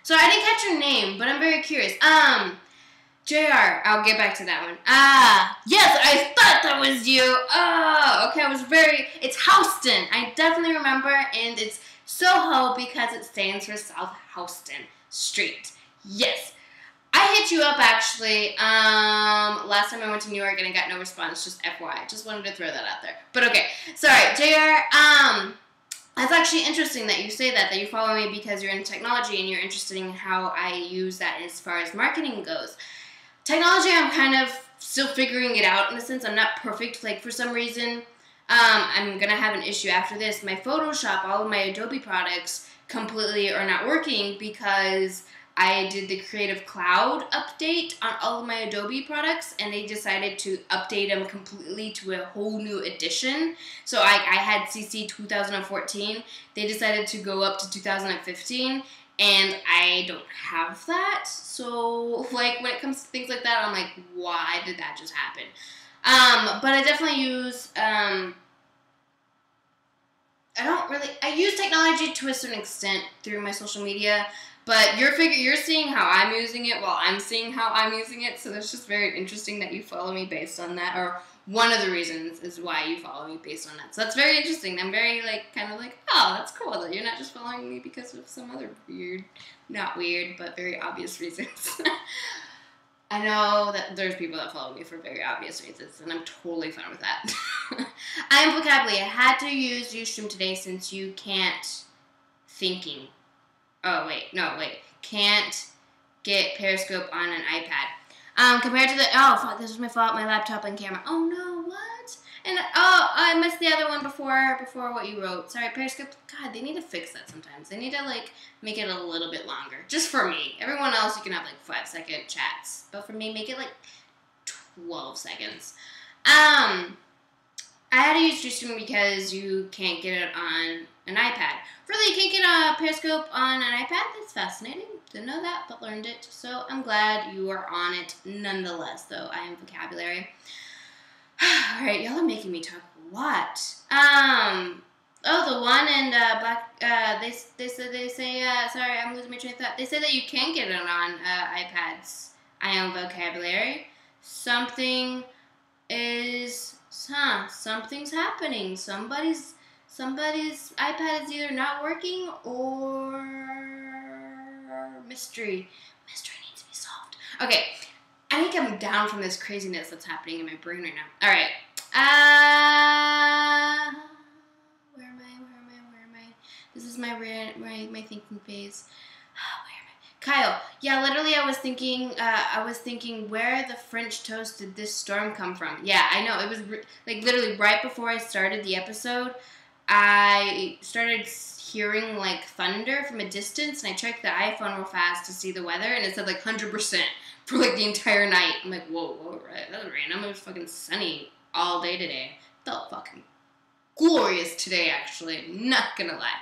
S1: So I didn't catch your name, but I'm very curious. JR, I'll get back to that one. Yes, I thought that was you. Oh, okay, it's Houston. I definitely remember, and it's Soho because it stands for South Houston Street. Yes. I hit you up, actually, last time I went to New York, and I got no response, just FYI. Just wanted to throw that out there. But okay, sorry, JR, that's actually interesting that you say that you follow me because you're in technology and you're interested in how I use that as far as marketing goes. Technology, I'm kind of still figuring it out in a sense. I'm not perfect. Like, for some reason, I'm going to have an issue after this. My Photoshop, all of my Adobe products completely are not working because I did the Creative Cloud update on all of my Adobe products, and they decided to update them completely to a whole new edition. So I had CC 2014. They decided to go up to 2015, and I don't have that. So, like, when it comes to things like that, I'm like, why did that just happen? But I definitely use, I use technology to a certain extent through my social media. But you're seeing how I'm using it while I'm seeing how I'm using it, so that's just very interesting that you follow me based on that, or one of the reasons is why you follow me based on that. So that's very interesting. I'm very, kind of like, oh, that's cool that you're not just following me because of some other not weird, but very obvious reasons. I know that there's people that follow me for very obvious reasons, and I'm totally fine with that. I am vocabulary. I had to use Ustream today since you can't thinking. Oh, wait. Can't get Periscope on an iPad. Compared to fuck, this was my fault, my laptop and camera. Oh, no, what? And, I missed the other one before what you wrote. Sorry, Periscope, God, they need to fix that sometimes. They need to, make it a little bit longer. Just for me. Everyone else, you can have, 5-second chats. But for me, make it, 12 seconds. I had to use Ustream because you can't get it on an iPad. Really, you can't get a Periscope on an iPad? That's fascinating. Didn't know that, but learned it. So I'm glad you are on it nonetheless, though. I am vocabulary. Alright, y'all are making me talk a lot. Oh, the one in Black, they say, sorry, I'm losing my train of thought. They say that you can get it on iPads. I am vocabulary. Something is, something's happening. Somebody's iPad is either not working or mystery. Mystery needs to be solved. Okay, I think I'm down from this craziness that's happening in my brain right now. Alright. Where am I? This is my thinking phase. Where am I? Kyle. Yeah, literally I was thinking where the French toast did this storm come from? Yeah, I know. It was like literally right before I started the episode, I started hearing like thunder from a distance, and I checked the iPhone real fast to see the weather, and it said like 100% for like the entire night. I'm like, whoa, right? That was random. It was fucking sunny all day today. Felt fucking glorious today, actually. Not gonna lie.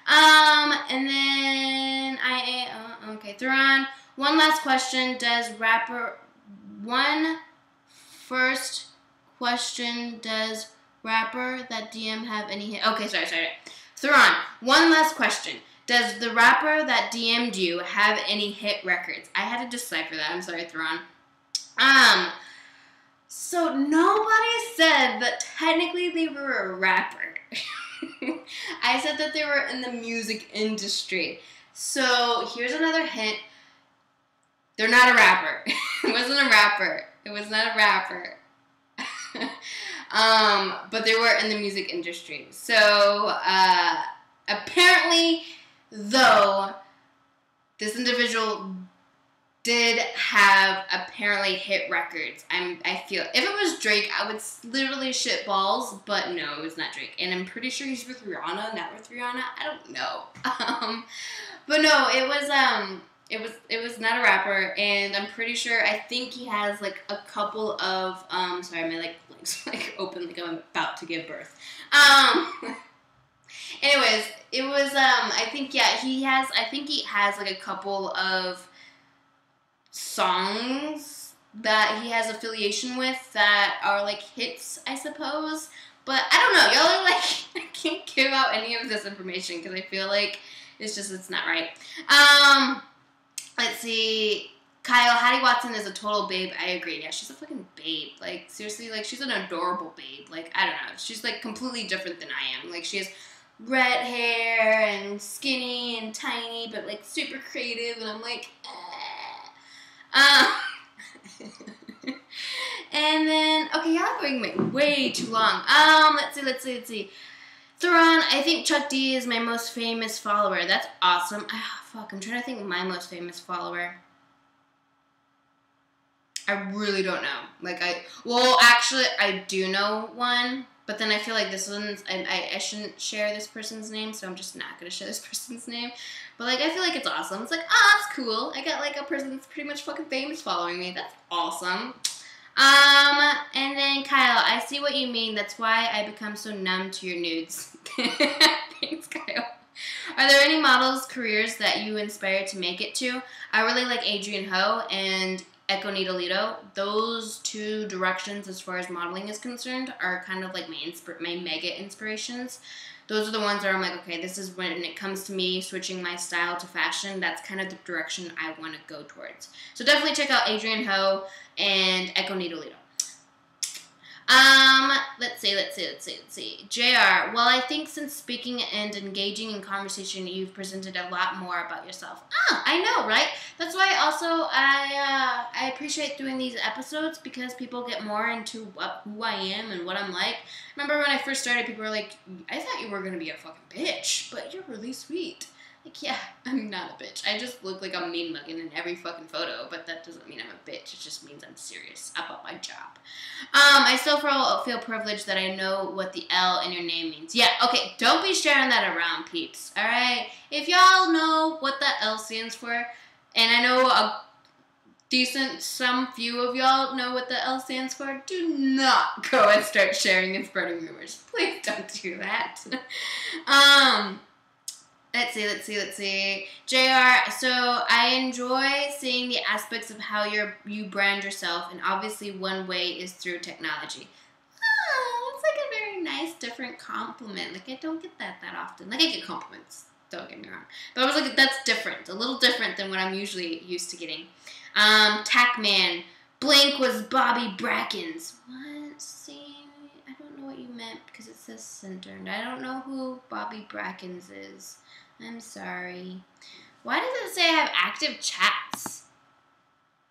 S1: And then okay, Theron. One last question. First question, does rapper that DM have any hit? Okay, sorry. Theron, one last question. Does the rapper that DM'd you have any hit records? I had to decipher that. I'm sorry, Theron. So nobody said that technically they were a rapper. I said that they were in the music industry. So here's another hint. They're not a rapper. It wasn't a rapper. It was not a rapper. But they were in the music industry. So apparently, though, this individual did have apparently hit records. I feel if it was Drake, I would literally shit balls, but no, it was not Drake. And I'm pretty sure he's with Rihanna, not with Rihanna. I don't know. But no, it was not a rapper, and I'm pretty sure I think he has like a couple of sorry, my legs like open like I'm about to give birth. Anyways, it was I think he has like a couple of songs that he has affiliation with that are like hits, I suppose. But I don't know. Y'all are like, I can't give out any of this information because I feel like it's not right. Let's see. Kyle, Hattie Watson is a total babe. I agree. Yeah, she's a fucking babe. Like, seriously, like, she's an adorable babe. Like, I don't know. She's, like, completely different than I am. Like, she has red hair and skinny and tiny, but, like, super creative. And I'm like, and then, okay, y'all are going way too long. Let's see. Theron, I think Chuck D is my most famous follower. That's awesome. Fuck, I'm trying to think of my most famous follower. I really don't know. Like, actually, I do know one, but then I feel like this one's, I shouldn't share this person's name, so I'm just not going to share this person's name. But, like, I feel like it's awesome. It's like, that's cool. I got, like, a person that's pretty much fucking famous following me. That's awesome. And then, Kyle, I see what you mean. That's why I become so numb to your nudes. Thanks, Kyle. Are there any models' careers that you inspired to make it to? I really like Adrienne Ho and Echo Nidalito. Those two directions, as far as modeling is concerned, are kind of like my mega inspirations. Those are the ones where I'm like, okay, this is when it comes to me switching my style to fashion. That's kind of the direction I want to go towards. So definitely check out Adrienne Ho and Echo Nidalito. Let's see. JR, well, I think since speaking and engaging in conversation, you've presented a lot more about yourself. I know, right? That's why also I appreciate doing these episodes, because people get more into who I am and what I'm like. Remember when I first started, people were like, I thought you were going to be a fucking bitch, but you're really sweet. Like, yeah, I'm not a bitch. I just look like I'm mean mugging in every fucking photo, but that doesn't mean I'm a bitch. It just means I'm serious about my job. I still feel privileged that I know what the L in your name means. Yeah, okay, don't be sharing that around, peeps, alright? If y'all know what the L stands for, and I know a some few of y'all know what the L stands for, do not go and start sharing and spreading rumors. Please don't do that. Let's see. JR, so I enjoy seeing the aspects of how you brand yourself, and obviously one way is through technology. very nice, different compliment. Like, I don't get that often. Like, I get compliments. Don't get me wrong. But I was like, that's different. A little different than what I'm usually used to getting. Tackman. Blank was Bobby Bracken's. What? See, I don't know what you meant because it says centered. I don't know who Bobby Bracken's is. I'm sorry. Why does it say I have active chats?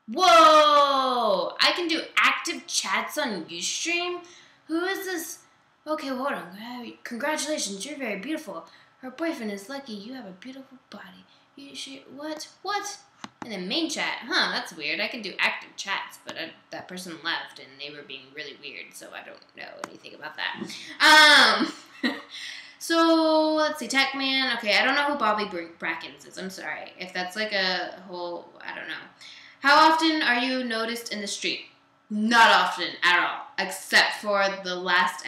S1: Whoa! I can do active chats on Ustream? Who is this? Okay, hold on. Congratulations, you're very beautiful. Her boyfriend is lucky. You have a beautiful body. What? And then main chat. Huh, that's weird. I can do active chats, but that person left and they were being really weird, so I don't know anything about that. So, let's see. Techman. Okay, I don't know who Bobby Brackens is. I'm sorry. If that's like a whole, I don't know. How often are you noticed in the street? Not often at all, except for the last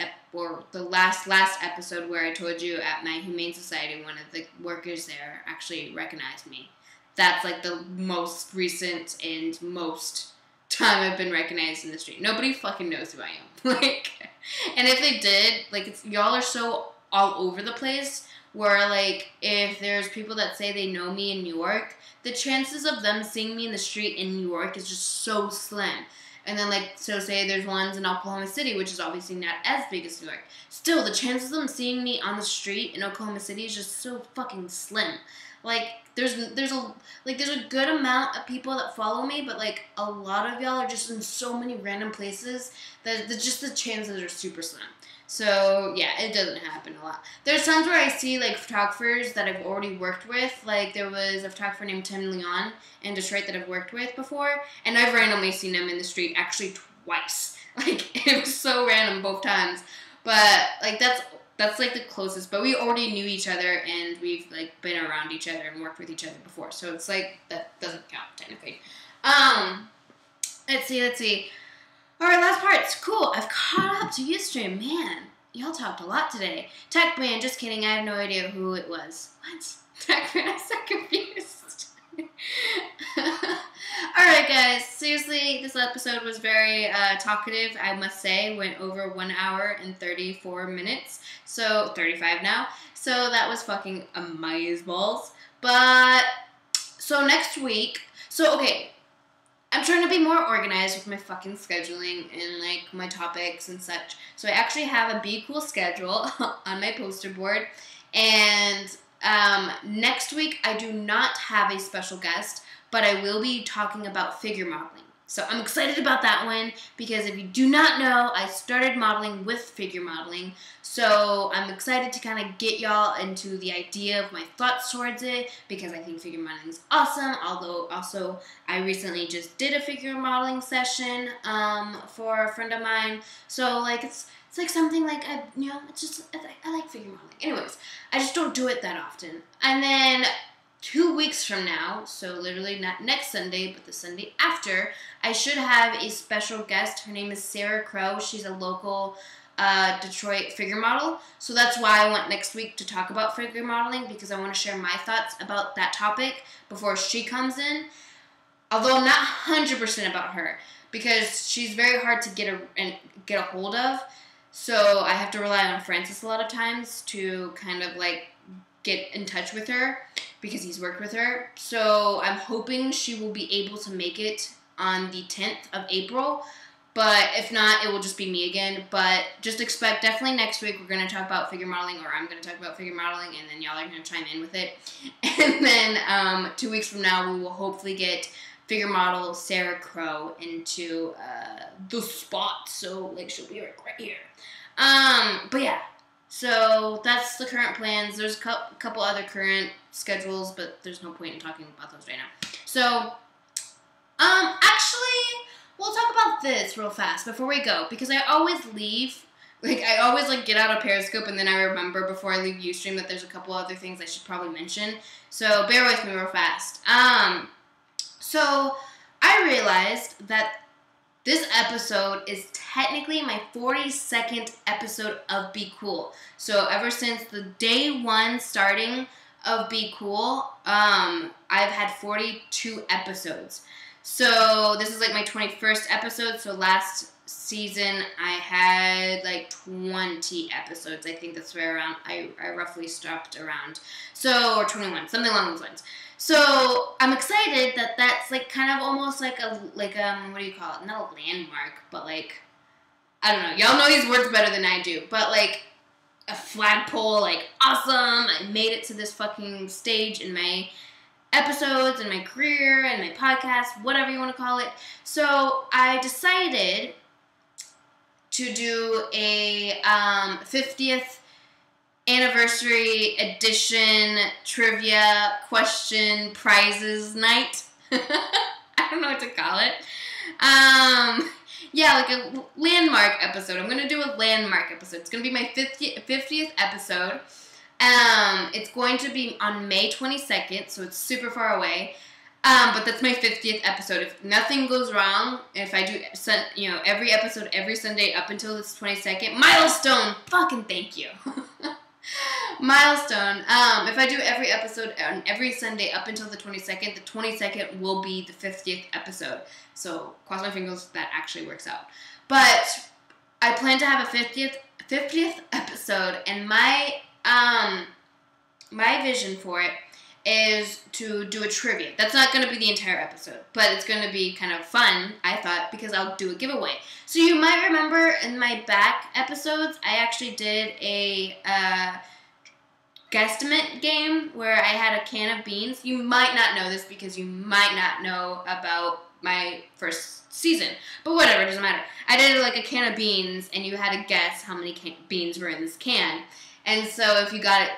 S1: episode where I told you at my Humane Society, one of the workers there actually recognized me. That's like the most recent and most time I've been recognized in the street. Nobody fucking knows who I am. Like, and if they did, like, y'all are so all over the place where, like, if there's people that say they know me in New York, the chances of them seeing me in the street in New York is just so slim. And then, like, so say there's ones in Oklahoma City, which is obviously not as big as New York. Still, the chances of them seeing me on the street in Oklahoma City is just so fucking slim. Like, there's a good amount of people that follow me, but, like, a lot of y'all are just in so many random places that just the chances are super slim. So, yeah, it doesn't happen a lot. There's times where I see, like, photographers that I've already worked with. Like, there was a photographer named Tim Leon in Detroit that I've worked with before, and I've randomly seen him in the street actually twice. Like, it was so random both times. But, like, that's like, the closest. But we already knew each other, and we've, like, been around each other and worked with each other before. So it's, like, that doesn't count, technically. Let's see. Alright, last parts. Cool. I've caught up to Ustream. Man, y'all talked a lot today. Techman, just kidding. I have no idea who it was. What? Techman, I'm so confused. Alright, guys. Seriously, this episode was very talkative, I must say. Went over 1 hour and 34 minutes. So, 35 now. So, that was fucking amazeballs. But, so next week. So, okay. I'm trying to be more organized with my fucking scheduling and, like, my topics and such. So I actually have a Be Cool schedule on my poster board. And next week, I do not have a special guest, but I will be talking about figure modeling. So I'm excited about that one because if you do not know, I started modeling with figure modeling. So I'm excited to kind of get y'all into the idea of my thoughts towards it because I think figure modeling is awesome. Although also I recently just did a figure modeling session for a friend of mine. So like it's like something like it's just I like figure modeling. Anyways, I just don't do it that often. And then 2 weeks from now, so literally not next Sunday, but the Sunday after, I should have a special guest. Her name is Sarah Crow. She's a local Detroit figure model. So that's why I want next week to talk about figure modeling because I want to share my thoughts about that topic before she comes in. Although I'm not 100% about her because she's very hard to get a hold of. So I have to rely on Francis a lot of times to kind of like get in touch with her because he's worked with her. So I'm hoping she will be able to make it on the 10th of April. But if not, it will just be me again. But just expect definitely next week we're going to talk about figure modeling, or I'm going to talk about figure modeling, and then y'all are going to chime in with it. And then 2 weeks from now, we will hopefully get figure model Sarah Crow into the spot. So like she'll be right here. But yeah. So that's the current plans. There's a couple other current schedules, but there's no point in talking about those right now. So, actually, we'll talk about this real fast before we go, because I always leave, I always, get out of Periscope, and then I remember before I leave Ustream that there's a couple other things I should probably mention. So, bear with me real fast. So, I realized that this episode is technically my 42nd episode of Be Cool. So ever since the day one starting of Be Cool, I've had 42 episodes. So this is like my 21st episode. So last season, I had like 20 episodes. I think that's where around I roughly stopped around. So, or 21, something along those lines. So, I'm excited that that's like kind of almost like what do you call it? Not a landmark, but like, I don't know. Y'all know these words better than I do. But like, a flagpole, like, awesome. I made it to this fucking stage in my episodes, in my career, and my podcast, whatever you want to call it. So, I decided to do a 50th anniversary edition trivia question prizes night. I don't know what to call it. Yeah, like a landmark episode. I'm going to do a landmark episode. It's going to be my 50th episode. It's going to be on May 22nd, so it's super far away. But that's my 50th episode. If nothing goes wrong, if I do, every episode every Sunday up until this 22nd, milestone. Fucking thank you. Milestone. If I do every episode on every Sunday up until the 22nd will be the 50th episode. So cross my fingers that actually works out. But I plan to have a 50th episode, and my vision for it is to do a trivia. That's not going to be the entire episode, but it's going to be kind of fun, I thought, because I'll do a giveaway. So you might remember in my back episodes, I actually did a guesstimate game where I had a can of beans. You might not know this because you might not know about my first season, but whatever, it doesn't matter. I did like a can of beans, and you had to guess how many beans were in this can. And so if you got it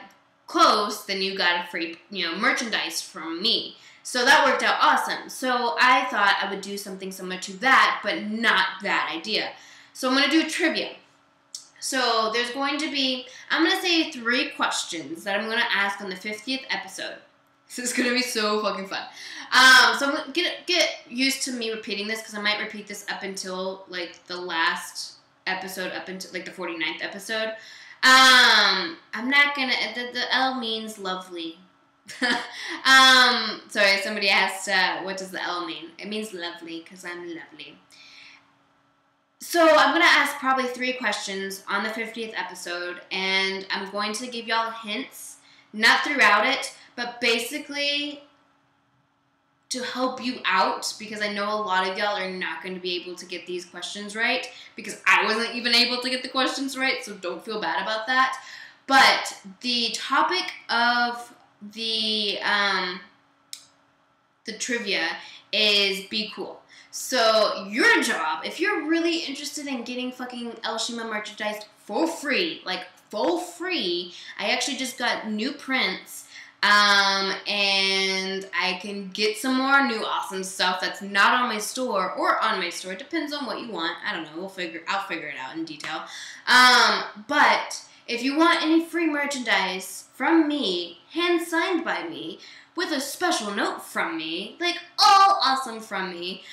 S1: close, then you got a free, merchandise from me. So that worked out awesome. So I thought I would do something similar to that, but not that idea. So I'm going to do a trivia. So there's going to be, I'm going to say 3 questions that I'm going to ask on the 50th episode. This is going to be so fucking fun. So I'm going to get used to me repeating this, because I might repeat this up until, like, the last episode, up until, like, the 49th episode. I'm not going to, the L means lovely. Sorry, somebody asked, what does the L mean? It means lovely, because I'm lovely. So I'm going to ask probably 3 questions on the 50th episode, and I'm going to give y'all hints, not throughout it, but basically to help you out, because I know a lot of y'all are not going to be able to get these questions right, because I wasn't even able to get the questions right, so don't feel bad about that. But the topic of the trivia is be cool. So your job, if you're really interested in getting fucking l.shima merchandise for free, like for free, I actually just got new prints, and I can get some more new awesome stuff that's not on my store or on my store. It depends on what you want. I don't know. I'll figure it out in detail. But if you want any free merchandise from me, hand signed by me, with a special note from me, like all awesome from me,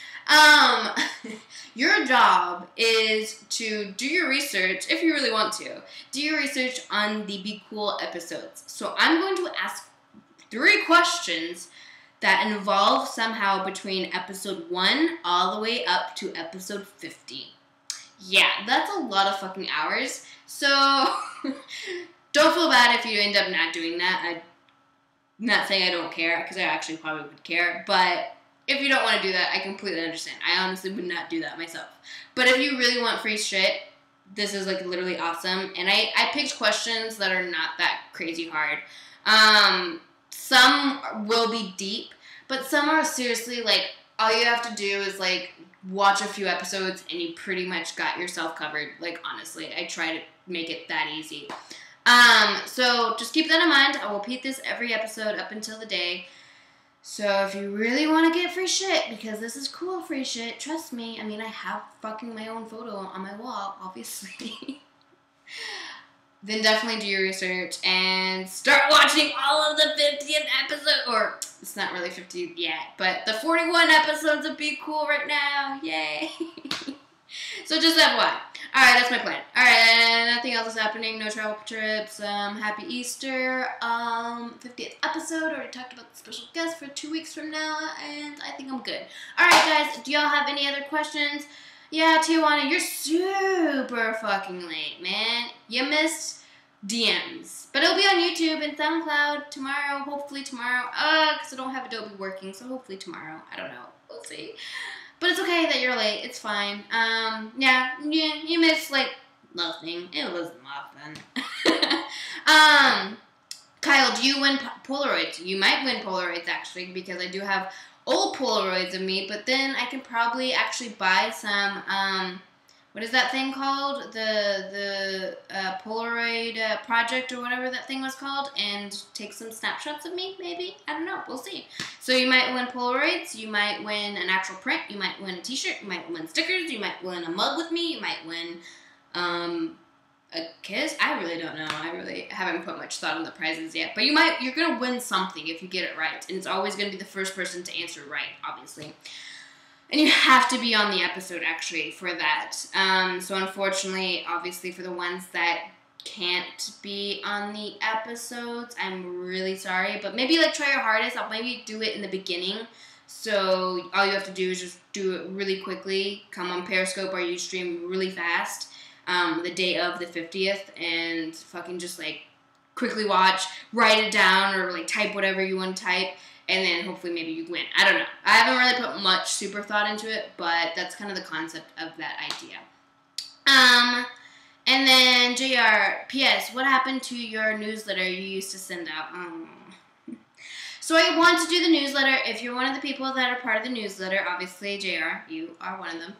S1: your job is to do your research, if you really want to, do your research on the Be Cool episodes. So I'm going to ask 3 questions that involve somehow between episode 1 all the way up to episode 50. Yeah, that's a lot of fucking hours. So don't feel bad if you end up not doing that. I'm not saying I don't care, because I actually probably would care, but if you don't want to do that, I completely understand. I honestly would not do that myself. But if you really want free shit, this is like literally awesome. And I picked questions that are not that crazy hard. Some will be deep, but some are seriously like, all you have to do is like watch a few episodes and you pretty much got yourself covered. Like, honestly, I try to make it that easy. So just keep that in mind. I will repeat this every episode up until the day. So if you really want to get free shit, because this is cool free shit, trust me. I mean, I have fucking my own photo on my wall, obviously. Then definitely do your research and start watching all of the 50th episode, or it's not really 50 yet, but the 41 episodes of Be Cool right now. Yay. So just FYI. Alright, that's my plan. Alright, nothing else is happening. No travel trips. Happy Easter. 50th episode. Already talked about the special guest for 2 weeks from now, and I think I'm good. Alright, guys. Do y'all have any other questions? Yeah, Tijuana, you're super fucking late, man. You missed DMs. But it'll be on YouTube and SoundCloud tomorrow, hopefully tomorrow. Because I don't have Adobe working, so hopefully tomorrow. I don't know. We'll see. But it's okay that you're late. It's fine. Yeah, you missed, like, nothing. It was nothing. Kyle, do you win Polaroids? You might win Polaroids, actually, because I do have old Polaroids of me, but then I can probably actually buy some, what is that thing called? The Polaroid project or whatever that thing was called, and take some snapshots of me, maybe? I don't know. We'll see. So you might win Polaroids. You might win an actual print. You might win a t-shirt. You might win stickers. You might win a mug with me. You might win, a kiss? I really don't know. I really haven't put much thought on the prizes yet. But you're going to win something if you get it right. And it's always going to be the first person to answer right, obviously. And you have to be on the episode, actually, for that. So unfortunately, obviously, for the ones that can't be on the episodes, I'm really sorry. But maybe, like, try your hardest. I'll maybe do it in the beginning. So all you have to do is just do it really quickly. Come on Periscope or Ustream really fast. The day of the 50th, and fucking just, like, quickly watch, write it down, or, like, type whatever you want to type, and then hopefully maybe you win. I don't know. I haven't really put much super thought into it, but that's kind of the concept of that idea. And then, JR, P.S., what happened to your newsletter you used to send out? So I want to do the newsletter. If you're one of the people that are part of the newsletter, obviously, JR, you are one of them.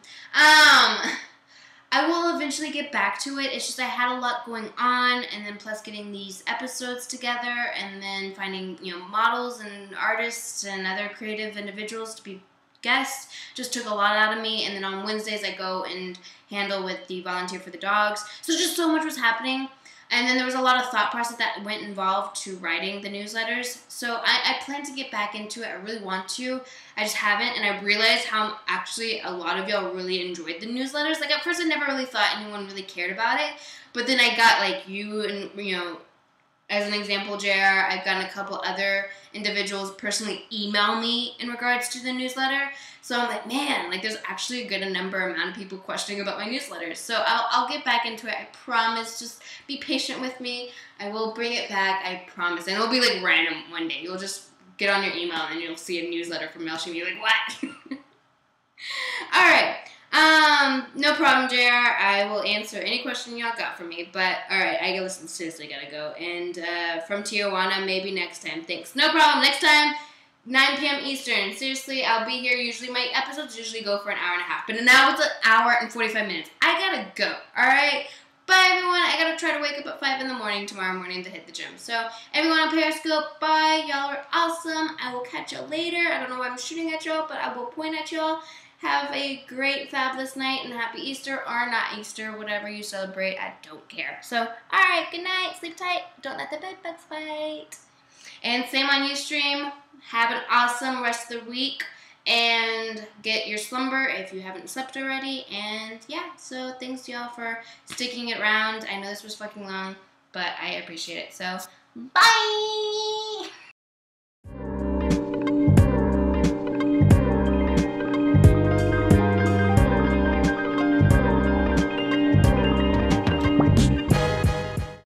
S1: I will eventually get back to it. It's just I had a lot going on, and then plus getting these episodes together, and then finding, models and artists and other creative individuals to be guests just took a lot out of me. And then on Wednesdays I go and handle with the Volunteer for the Dogs. So just so much was happening. And then there was a lot of thought process that went involved to writing the newsletters. So I plan to get back into it. I really want to. I just haven't. And I realized how actually a lot of y'all really enjoyed the newsletters. Like, at first I never really thought anyone really cared about it. But then I got, like, you and, as an example, JR, I've gotten a couple other individuals personally email me in regards to the newsletter. So I'm like, man, like, there's actually a good amount of people questioning about my newsletters. So I'll get back into it. I promise. Just be patient with me. I will bring it back. I promise. And it'll be, like, random one day. You'll just get on your email and you'll see a newsletter from l.shima. You're like, what? All right. No problem, JR. I will answer any question y'all got for me. But, alright, I seriously gotta go. And, from Tijuana, maybe next time. Thanks. No problem. Next time, 9 p.m. Eastern. Seriously, I'll be here. Usually, my episodes usually go for an hour and a half. But now it's an hour and 45 minutes. I gotta go. Alright? Bye, everyone. I gotta try to wake up at 5 in the morning tomorrow morning to hit the gym. So, everyone on Periscope, bye. Y'all are awesome. I will catch y'all later. I don't know why I'm shooting at y'all, but I will point at y'all. Have a great, fabulous night, and happy Easter, or not Easter, whatever you celebrate. I don't care. So, alright, good night. Sleep tight. Don't let the bed bugs bite. And same on Ustream. Have an awesome rest of the week. And get your slumber if you haven't slept already. And, yeah, so thanks, y'all, for sticking it around. I know this was fucking long, but I appreciate it. So, bye!